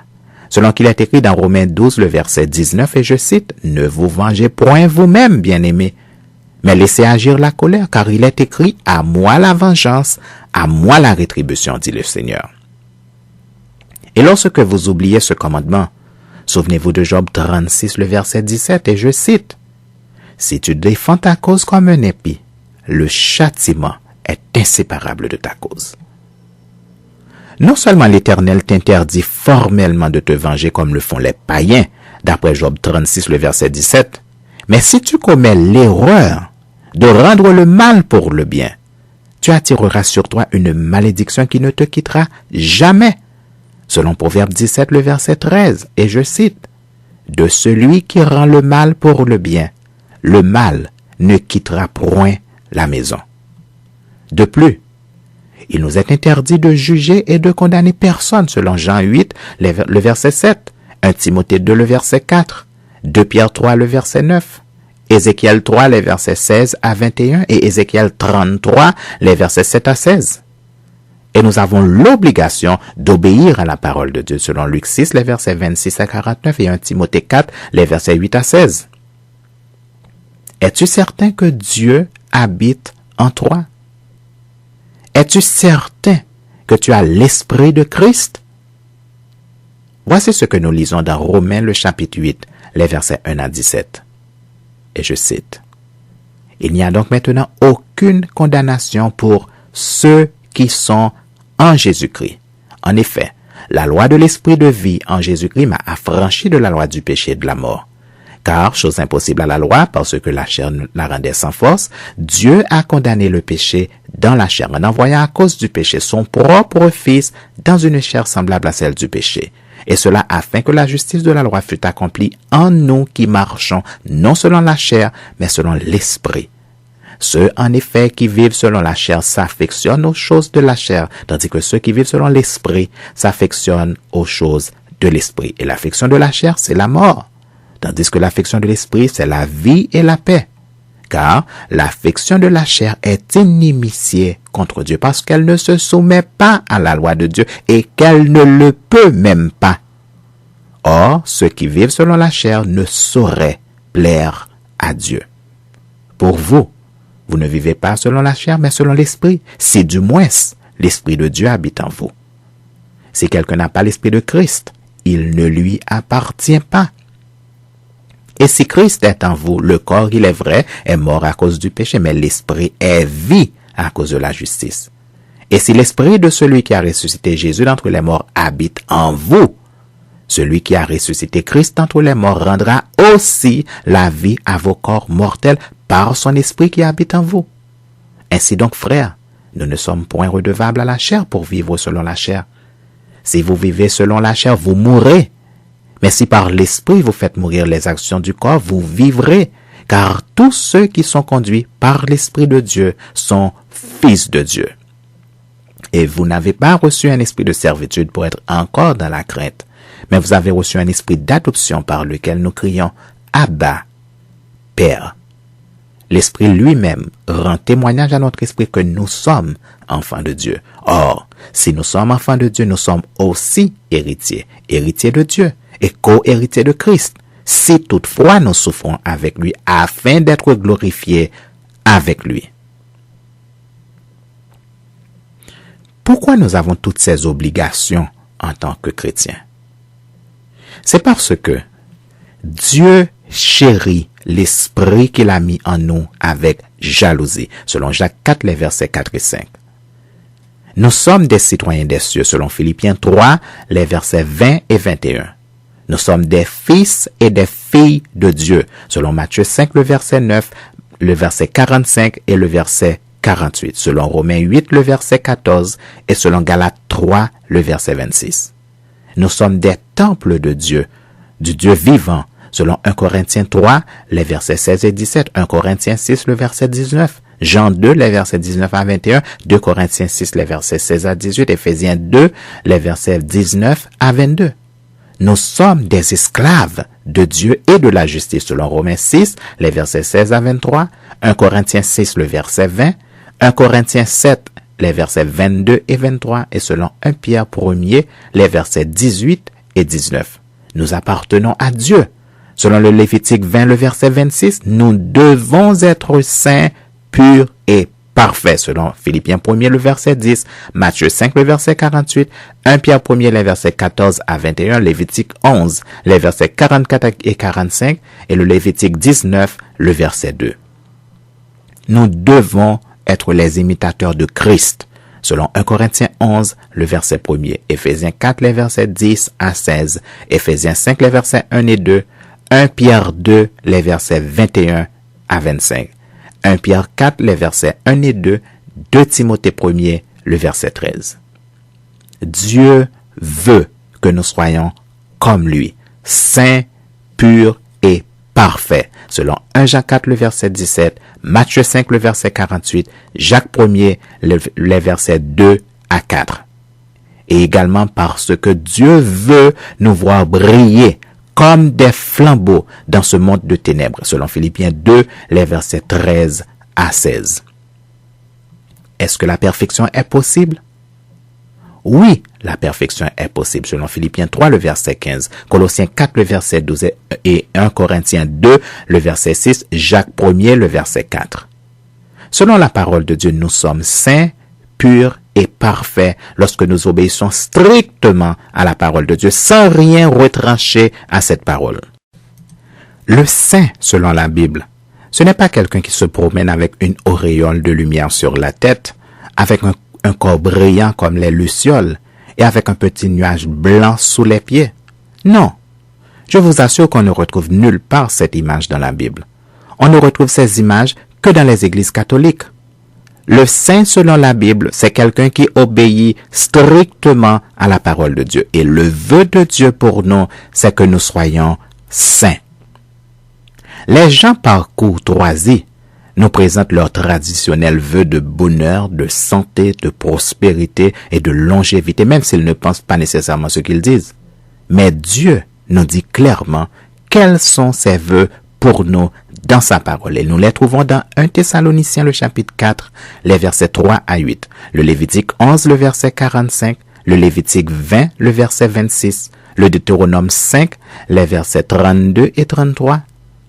Selon qu'il est écrit dans Romains 12, le verset 19, et je cite, « Ne vous vengez point vous-même, bien-aimés, mais laissez agir la colère, car il est écrit, à moi la vengeance, à moi la rétribution, dit le Seigneur. » Et lorsque vous oubliez ce commandement, souvenez-vous de Job 36, le verset 17, et je cite, « Si tu défends ta cause comme un impie, le châtiment est inséparable de ta cause. » Non seulement l'Éternel t'interdit formellement de te venger comme le font les païens, d'après Job 36, le verset 17, mais si tu commets l'erreur de rendre le mal pour le bien, tu attireras sur toi une malédiction qui ne te quittera jamais. Selon Proverbe 17, le verset 13, et je cite, « De celui qui rend le mal pour le bien, le mal ne quittera point la maison. » De plus, il nous est interdit de juger et de condamner personne, selon Jean 8, le verset 7, 1 Timothée 2, le verset 4, 2 Pierre 3, le verset 9, Ézéchiel 3, les versets 16 à 21 et Ézéchiel 33, les versets 7 à 16. Et nous avons l'obligation d'obéir à la parole de Dieu, selon Luc 6, les versets 26 à 49 et 1 Timothée 4, les versets 8 à 16. Es-tu certain que Dieu habite en toi? Es-tu certain que tu as l'esprit de Christ? Voici ce que nous lisons dans Romains le chapitre 8, les versets 1 à 17. Et je cite, « Il n'y a donc maintenant aucune condamnation pour ceux qui sont en Jésus-Christ. En effet, la loi de l'esprit de vie en Jésus-Christ m'a affranchi de la loi du péché et de la mort. Car, chose impossible à la loi, parce que la chair la rendait sans force, Dieu a condamné le péché dans la chair, en envoyant à cause du péché son propre Fils dans une chair semblable à celle du péché. Et cela afin que la justice de la loi fût accomplie en nous qui marchons, non selon la chair, mais selon l'esprit. Ceux, en effet, qui vivent selon la chair s'affectionnent aux choses de la chair, tandis que ceux qui vivent selon l'esprit s'affectionnent aux choses de l'esprit. Et l'affection de la chair, c'est la mort, tandis que l'affection de l'esprit, c'est la vie et la paix. Car l'affection de la chair est inimitié contre Dieu parce qu'elle ne se soumet pas à la loi de Dieu et qu'elle ne le peut même pas. Or, ceux qui vivent selon la chair ne sauraient plaire à Dieu. Pour vous, vous ne vivez pas selon la chair, mais selon l'esprit, si du moins l'esprit de Dieu habite en vous. Si quelqu'un n'a pas l'esprit de Christ, il ne lui appartient pas. Et si Christ est en vous, le corps, il est vrai, est mort à cause du péché, mais l'esprit est vie à cause de la justice. Et si l'esprit de celui qui a ressuscité Jésus d'entre les morts habite en vous, celui qui a ressuscité Christ d'entre les morts rendra aussi la vie à vos corps mortels par son esprit qui habite en vous. Ainsi donc, frères, nous ne sommes point redevables à la chair pour vivre selon la chair. Si vous vivez selon la chair, vous mourrez. Mais si par l'esprit vous faites mourir les actions du corps, vous vivrez. Car tous ceux qui sont conduits par l'esprit de Dieu sont fils de Dieu. Et vous n'avez pas reçu un esprit de servitude pour être encore dans la crainte, mais vous avez reçu un esprit d'adoption par lequel nous crions « Abba, Père ». L'Esprit lui-même rend témoignage à notre esprit que nous sommes enfants de Dieu. Or, si nous sommes enfants de Dieu, nous sommes aussi héritiers, héritiers de Dieu et co-héritiers de Christ, si toutefois nous souffrons avec lui afin d'être glorifiés avec lui. Pourquoi nous avons toutes ces obligations en tant que chrétiens? C'est parce que Dieu chérit l'esprit qu'il a mis en nous avec jalousie, selon Jacques 4, les versets 4 et 5. Nous sommes des citoyens des cieux, selon Philippiens 3, les versets 20 et 21. Nous sommes des fils et des filles de Dieu, selon Matthieu 5, le verset 9, le verset 45 et le verset 48, selon Romains 8, le verset 14 et selon Galates 3, le verset 26. Nous sommes des temples de Dieu, du Dieu vivant, selon 1 Corinthiens 3, les versets 16 et 17, 1 Corinthiens 6, le verset 19, Jean 2, les versets 19 à 21, 2 Corinthiens 6, les versets 16 à 18, Éphésiens 2, les versets 19 à 22. Nous sommes des esclaves de Dieu et de la justice, selon Romains 6, les versets 16 à 23, 1 Corinthiens 6, le verset 20, 1 Corinthiens 7, les versets 22 et 23, et selon 1 Pierre 1er, les versets 18 et 19. Nous appartenons à Dieu. Selon le Lévitique 20, le verset 26, nous devons être saints, purs et parfaits. Selon Philippiens 1er, le verset 10, Matthieu 5, le verset 48, 1 Pierre 1er, les versets 14 à 21, Lévitique 11, les versets 44 et 45, et le Lévitique 19, le verset 2. Nous devons être les imitateurs de Christ. Selon 1 Corinthiens 11, le verset 1er, Éphésiens 4, les versets 10 à 16, Éphésiens 5, les versets 1 et 2, 1 Pierre 2, les versets 21 à 25, 1 Pierre 4, les versets 1 et 2, 2 Timothée 1er, le verset 13. Dieu veut que nous soyons comme lui, saints, purs et parfaits, selon 1 Jacques 4, le verset 17, Matthieu 5, le verset 48, Jacques 1er, les versets 2 à 4. Et également parce que Dieu veut nous voir briller comme des flambeaux dans ce monde de ténèbres, selon Philippiens 2, les versets 13 à 16. Est-ce que la perfection est possible? Oui, la perfection est possible, selon Philippiens 3, le verset 15, Colossiens 4, le verset 12 et 1 Corinthiens 2, le verset 6, Jacques 1er, le verset 4. Selon la parole de Dieu, nous sommes saints, purs et parfaits lorsque nous obéissons strictement à la parole de Dieu, sans rien retrancher à cette parole. Le saint, selon la Bible, ce n'est pas quelqu'un qui se promène avec une auréole de lumière sur la tête, avec un corps brillant comme les lucioles et avec un petit nuage blanc sous les pieds. Non. Je vous assure qu'on ne retrouve nulle part cette image dans la Bible. On ne retrouve ces images que dans les églises catholiques. Le saint, selon la Bible, c'est quelqu'un qui obéit strictement à la parole de Dieu. Et le vœu de Dieu pour nous, c'est que nous soyons saints. Les gens par courtoisie nous présentent leurs traditionnels vœux de bonheur, de santé, de prospérité et de longévité, même s'ils ne pensent pas nécessairement ce qu'ils disent. Mais Dieu nous dit clairement quels sont ses vœux pour nous dans sa parole. Et nous les trouvons dans 1 Thessaloniciens, le chapitre 4, les versets 3 à 8, le Lévitique 11, le verset 45, le Lévitique 20, le verset 26, le Deutéronome 5, les versets 32 et 33,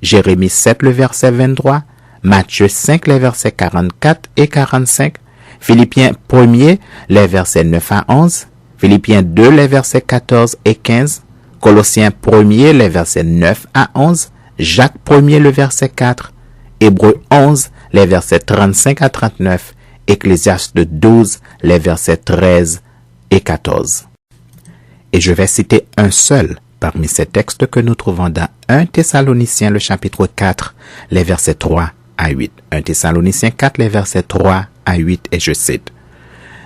Jérémie 7, le verset 23, Matthieu 5, les versets 44 et 45, Philippiens 1er, les versets 9 à 11, Philippiens 2, les versets 14 et 15, Colossiens 1er, les versets 9 à 11, Jacques 1er, le verset 4, Hébreux 11, les versets 35 à 39, Ecclésiaste 12, les versets 13 et 14. Et je vais citer un seul parmi ces textes que nous trouvons dans 1 Thessaloniciens, le chapitre 4, les versets 3 à 8. 1 Thessaloniciens 4, les versets 3 à 8, et je cite.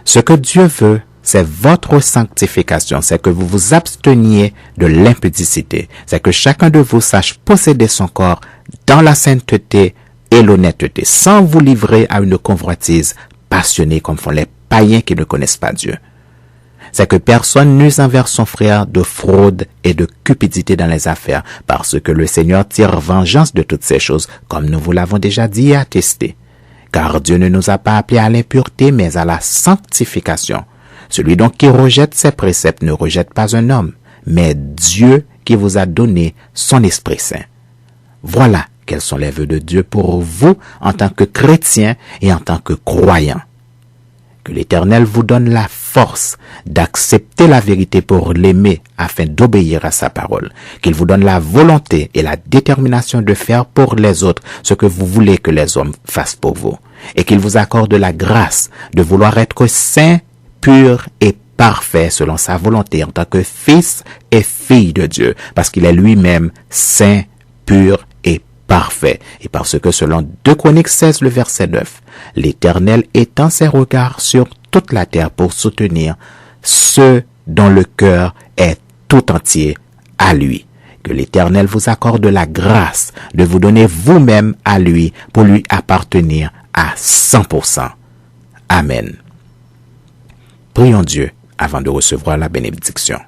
Ce que Dieu veut, c'est votre sanctification, c'est que vous vous absteniez de l'impudicité, c'est que chacun de vous sache posséder son corps dans la sainteté et l'honnêteté, sans vous livrer à une convoitise passionnée comme font les païens qui ne connaissent pas Dieu. C'est que personne n'use envers son frère de fraude et de cupidité dans les affaires, parce que le Seigneur tire vengeance de toutes ces choses, comme nous vous l'avons déjà dit et attesté. Car Dieu ne nous a pas appelés à l'impureté, mais à la sanctification. Celui donc qui rejette ses préceptes ne rejette pas un homme, mais Dieu qui vous a donné son Esprit Saint. Voilà quels sont les vœux de Dieu pour vous en tant que chrétiens et en tant que croyants. Que l'Éternel vous donne la force d'accepter la vérité pour l'aimer afin d'obéir à sa parole. Qu'il vous donne la volonté et la détermination de faire pour les autres ce que vous voulez que les hommes fassent pour vous. Et qu'il vous accorde la grâce de vouloir être saint, pur et parfait selon sa volonté en tant que fils et fille de Dieu, parce qu'il est lui-même saint, pur et parfait. Et parce que selon 2 Chroniques 16, le verset 9, l'Éternel étend ses regards sur toute la terre pour soutenir ceux dont le cœur est tout entier à lui. Que l'Éternel vous accorde la grâce de vous donner vous-même à lui pour lui appartenir à 100%. Amen. Prions Dieu avant de recevoir la bénédiction.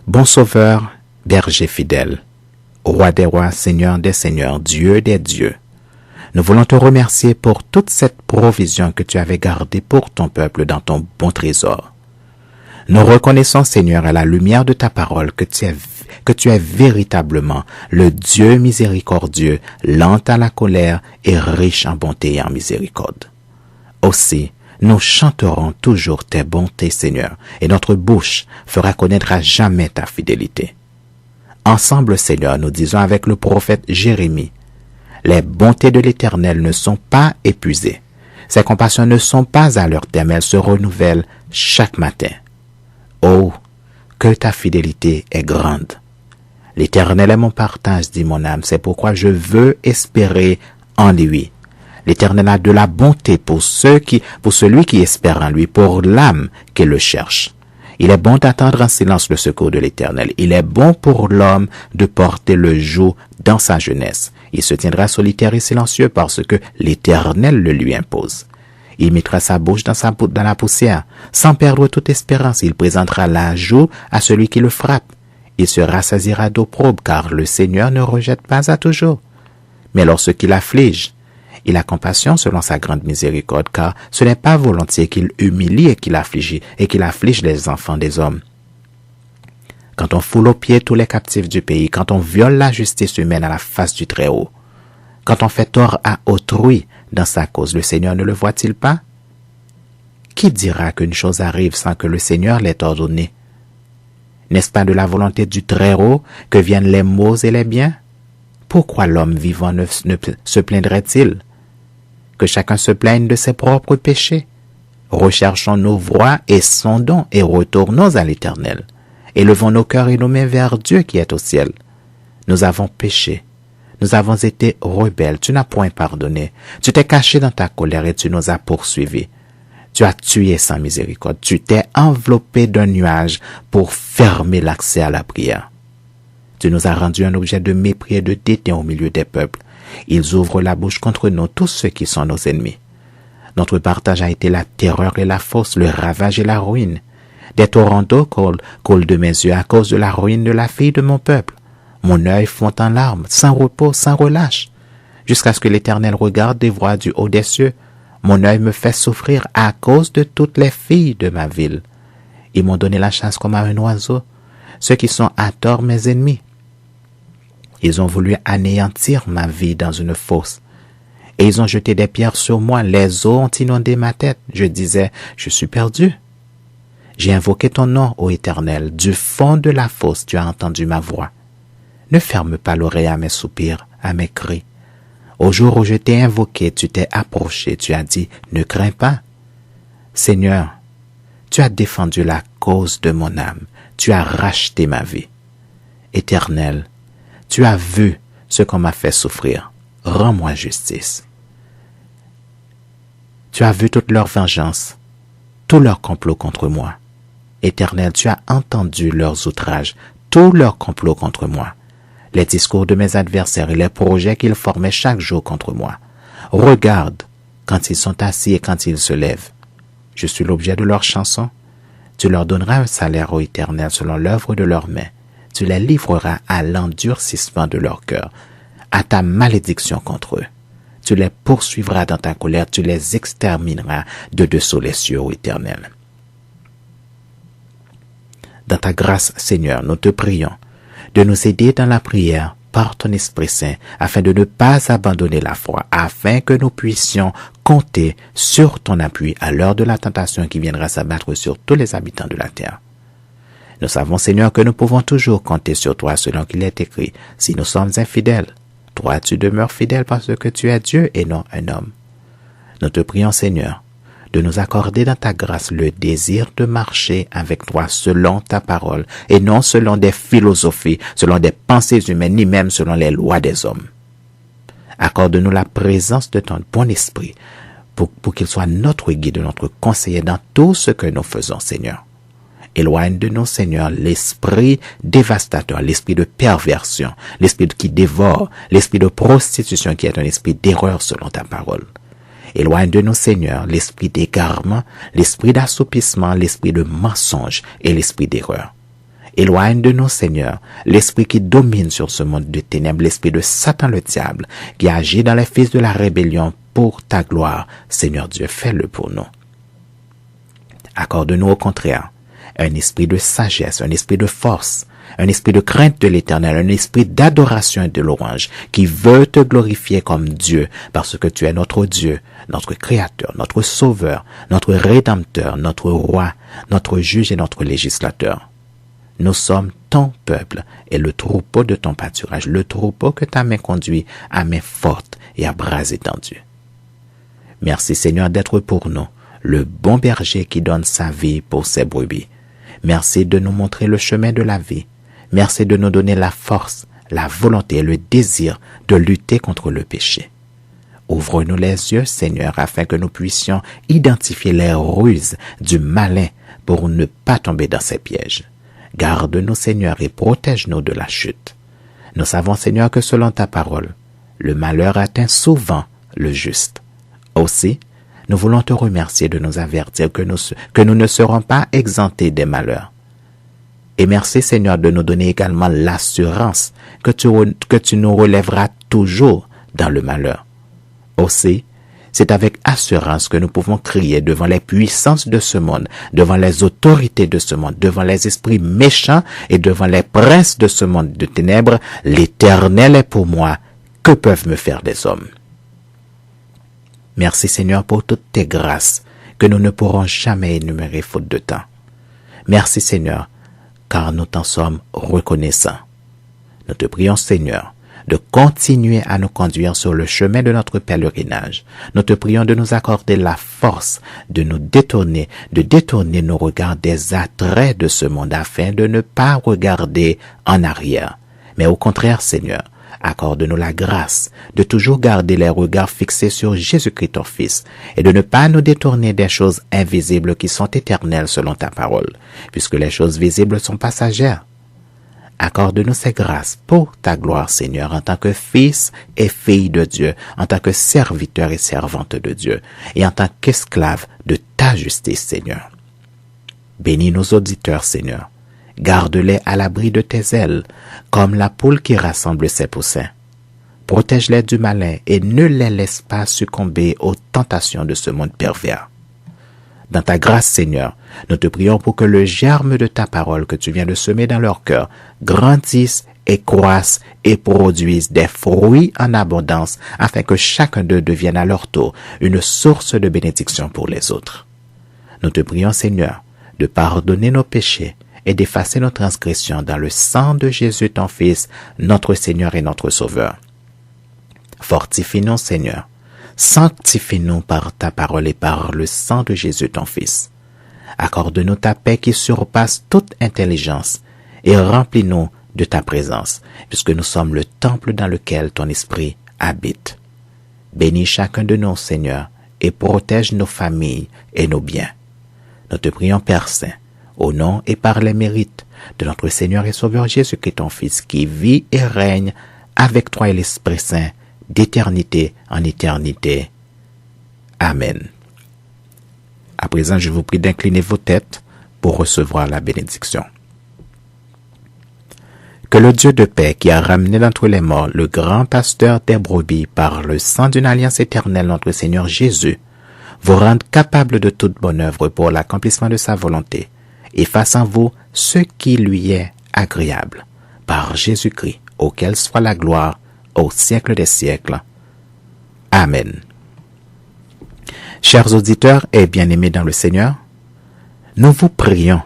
Bon Sauveur, berger fidèle, Roi des rois, Seigneur des seigneurs, Dieu des dieux, nous voulons te remercier pour toute cette provision que tu avais gardée pour ton peuple dans ton bon trésor. Nous reconnaissons, Seigneur, à la lumière de ta parole que tu es véritablement le Dieu miséricordieux, lent à la colère et riche en bonté et en miséricorde. Aussi, nous chanterons toujours tes bontés, Seigneur, et notre bouche fera connaître à jamais ta fidélité. Ensemble, Seigneur, nous disons avec le prophète Jérémie, les bontés de l'Éternel ne sont pas épuisées. Ses compassions ne sont pas à leur terme, elles se renouvellent chaque matin. Oh, que ta fidélité est grande. L'Éternel est mon partage, dit mon âme, c'est pourquoi je veux espérer en lui. L'Éternel a de la bonté pour celui qui espère en lui, pour l'âme qui le cherche. Il est bon d'attendre en silence le secours de l'Éternel. Il est bon pour l'homme de porter le joug dans sa jeunesse. Il se tiendra solitaire et silencieux parce que l'Éternel le lui impose. Il mettra sa bouche dans la poussière. Sans perdre toute espérance, il présentera la joue à celui qui le frappe. Il se rassasiera d'opprobre, car le Seigneur ne rejette pas à toujours. Mais lorsqu'il afflige, il a compassion selon sa grande miséricorde, car ce n'est pas volontiers qu'il humilie et qu'il afflige les enfants des hommes. Quand on foule aux pieds tous les captifs du pays, quand on viole la justice humaine à la face du Très-Haut, quand on fait tort à autrui dans sa cause, le Seigneur ne le voit-il pas? Qui dira qu'une chose arrive sans que le Seigneur l'ait ordonné? N'est-ce pas de la volonté du Très-Haut que viennent les maux et les biens? Pourquoi l'homme vivant ne se plaindrait-il? Que chacun se plaigne de ses propres péchés. Recherchons nos voies et sondons et retournons à l'Éternel. Élevons nos cœurs et nos mains vers Dieu qui est au ciel. Nous avons péché. Nous avons été rebelles. Tu n'as point pardonné. Tu t'es caché dans ta colère et tu nous as poursuivis. Tu as tué sans miséricorde. Tu t'es enveloppé d'un nuage pour fermer l'accès à la prière. Tu nous as rendu un objet de mépris et de dédain au milieu des peuples. Ils ouvrent la bouche contre nous, tous ceux qui sont nos ennemis. Notre partage a été la terreur et la force, le ravage et la ruine. Des torrents d'eau coulent de mes yeux à cause de la ruine de la fille de mon peuple. Mon œil fond en larmes, sans repos, sans relâche. Jusqu'à ce que l'Éternel regarde et voie du haut des cieux. Mon œil me fait souffrir à cause de toutes les filles de ma ville. Ils m'ont donné la chasse comme à un oiseau, ceux qui sont à tort mes ennemis. Ils ont voulu anéantir ma vie dans une fosse. Et ils ont jeté des pierres sur moi. Les eaux ont inondé ma tête. Je disais, je suis perdu. J'ai invoqué ton nom, ô Éternel. Du fond de la fosse, tu as entendu ma voix. Ne ferme pas l'oreille à mes soupirs, à mes cris. Au jour où je t'ai invoqué, tu t'es approché, tu as dit, ne crains pas. Seigneur, tu as défendu la cause de mon âme, tu as racheté ma vie. Éternel, tu as vu ce qu'on m'a fait souffrir, rends-moi justice. Tu as vu toute leur vengeance, tout leur complot contre moi. Éternel, tu as entendu leurs outrages, tout leur complot contre moi. Les discours de mes adversaires et les projets qu'ils formaient chaque jour contre moi. Regarde quand ils sont assis et quand ils se lèvent. Je suis l'objet de leurs chansons. Tu leur donneras un salaire, ô Éternel, selon l'œuvre de leurs mains. Tu les livreras à l'endurcissement de leur cœur, à ta malédiction contre eux. Tu les poursuivras dans ta colère, tu les extermineras de dessous les cieux, ô Éternel. Dans ta grâce, Seigneur, nous te prions de nous aider dans la prière par ton Esprit Saint, afin de ne pas abandonner la foi, afin que nous puissions compter sur ton appui à l'heure de la tentation qui viendra s'abattre sur tous les habitants de la terre. Nous savons, Seigneur, que nous pouvons toujours compter sur toi selon qu'il est écrit, si nous sommes infidèles. Toi, tu demeures fidèle parce que tu es Dieu et non un homme. Nous te prions, Seigneur, de nous accorder dans ta grâce le désir de marcher avec toi selon ta parole et non selon des philosophies, selon des pensées humaines, ni même selon les lois des hommes. Accorde-nous la présence de ton bon esprit pour qu'il soit notre guide, notre conseiller dans tout ce que nous faisons, Seigneur. Éloigne de nous, Seigneur, l'esprit dévastateur, l'esprit de perversion, l'esprit qui dévore, l'esprit de prostitution qui est un esprit d'erreur selon ta parole. Éloigne de nous, Seigneur, l'esprit d'égarement, l'esprit d'assoupissement, l'esprit de mensonge et l'esprit d'erreur. Éloigne de nous, Seigneur, l'esprit qui domine sur ce monde de ténèbres, l'esprit de Satan le diable, qui agit dans les fils de la rébellion pour ta gloire. Seigneur Dieu, fais-le pour nous. Accorde-nous au contraire un esprit de sagesse, un esprit de force, un esprit de crainte de l'Éternel, un esprit d'adoration et de louange qui veut te glorifier comme Dieu parce que tu es notre Dieu, notre Créateur, notre Sauveur, notre Rédempteur, notre Roi, notre Juge et notre Législateur. Nous sommes ton peuple et le troupeau de ton pâturage, le troupeau que ta main conduit à main forte et à bras étendus. Merci Seigneur d'être pour nous le bon berger qui donne sa vie pour ses brebis. Merci de nous montrer le chemin de la vie. Merci de nous donner la force, la volonté et le désir de lutter contre le péché. Ouvre-nous les yeux, Seigneur, afin que nous puissions identifier les ruses du malin pour ne pas tomber dans ses pièges. Garde-nous, Seigneur, et protège-nous de la chute. Nous savons, Seigneur, que selon ta parole, le malheur atteint souvent le juste. Aussi, nous voulons te remercier de nous avertir que nous ne serons pas exemptés des malheurs. Et merci Seigneur de nous donner également l'assurance que tu nous relèveras toujours dans le malheur. Aussi, c'est avec assurance que nous pouvons crier devant les puissances de ce monde, devant les autorités de ce monde, devant les esprits méchants et devant les princes de ce monde de ténèbres, l'Éternel est pour moi. Que peuvent me faire des hommes? Merci Seigneur pour toutes tes grâces que nous ne pourrons jamais énumérer faute de temps. Merci Seigneur, car nous t'en sommes reconnaissants. Nous te prions Seigneur de continuer à nous conduire sur le chemin de notre pèlerinage. Nous te prions de nous accorder la force de nous détourner, de détourner nos regards des attraits de ce monde afin de ne pas regarder en arrière. Mais au contraire, Seigneur, accorde-nous la grâce de toujours garder les regards fixés sur Jésus-Christ ton Fils et de ne pas nous détourner des choses invisibles qui sont éternelles selon ta parole, puisque les choses visibles sont passagères. Accorde-nous ces grâces pour ta gloire, Seigneur, en tant que fils et fille de Dieu, en tant que serviteur et servante de Dieu, et en tant qu'esclave de ta justice, Seigneur. Bénis nos auditeurs, Seigneur. Garde-les à l'abri de tes ailes, comme la poule qui rassemble ses poussins. Protège-les du malin et ne les laisse pas succomber aux tentations de ce monde pervers. Dans ta grâce, Seigneur, nous te prions pour que le germe de ta parole que tu viens de semer dans leur cœur grandisse et croisse et produise des fruits en abondance afin que chacun d'eux devienne à leur tour une source de bénédiction pour les autres. Nous te prions, Seigneur, de pardonner nos péchés et d'effacer nos transgressions dans le sang de Jésus, ton Fils, notre Seigneur et notre Sauveur. Fortifie-nous, Seigneur. Sanctifie-nous par ta parole et par le sang de Jésus, ton Fils. Accorde-nous ta paix qui surpasse toute intelligence et remplis-nous de ta présence, puisque nous sommes le temple dans lequel ton esprit habite. Bénis chacun de nous, Seigneur, et protège nos familles et nos biens. Nous te prions, Père Saint, au nom et par les mérites de notre Seigneur et Sauveur Jésus-Christ, ton Fils, qui vit et règne avec toi et l'Esprit Saint, d'éternité en éternité. Amen. À présent, je vous prie d'incliner vos têtes pour recevoir la bénédiction. Que le Dieu de paix qui a ramené d'entre les morts le grand pasteur des brebis par le sang d'une alliance éternelle, notre Seigneur Jésus, vous rende capable de toute bonne œuvre pour l'accomplissement de sa volonté et fasse en vous ce qui lui est agréable. Par Jésus-Christ, auquel soit la gloire au siècle des siècles. Amen. Chers auditeurs et bien-aimés dans le Seigneur, nous vous prions,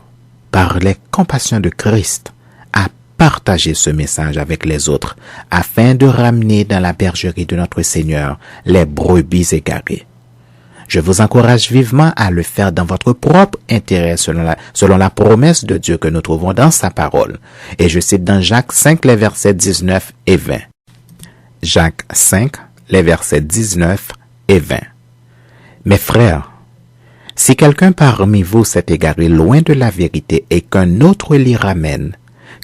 par les compassions de Christ, à partager ce message avec les autres, afin de ramener dans la bergerie de notre Seigneur les brebis égarées. Je vous encourage vivement à le faire dans votre propre intérêt selon la promesse de Dieu que nous trouvons dans sa parole. Et je cite dans Jacques 5, les versets 19 et 20. Jacques 5, les versets 19 et 20. Mes frères, si quelqu'un parmi vous s'est égaré loin de la vérité et qu'un autre l'y ramène,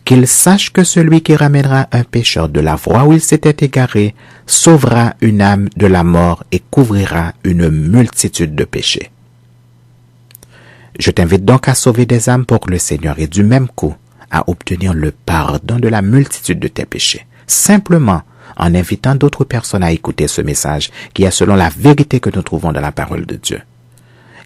qu'il sache que celui qui ramènera un pécheur de la voie où il s'était égaré sauvera une âme de la mort et couvrira une multitude de péchés. Je t'invite donc à sauver des âmes pour le Seigneur et du même coup à obtenir le pardon de la multitude de tes péchés, simplement en invitant d'autres personnes à écouter ce message qui est selon la vérité que nous trouvons dans la parole de Dieu.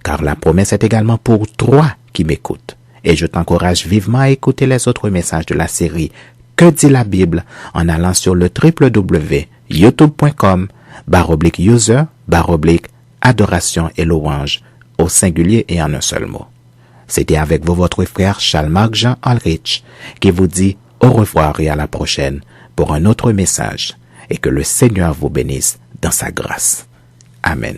Car la promesse est également pour toi qui m'écoutes. Et je t'encourage vivement à écouter les autres messages de la série Que dit la Bible en allant sur le www.youtube.com/user/adoration et louange au singulier et en un seul mot. C'était avec vous votre frère Charles-Marc Jean Ulrich qui vous dit au revoir et à la prochaine pour un autre message et que le Seigneur vous bénisse dans sa grâce. Amen.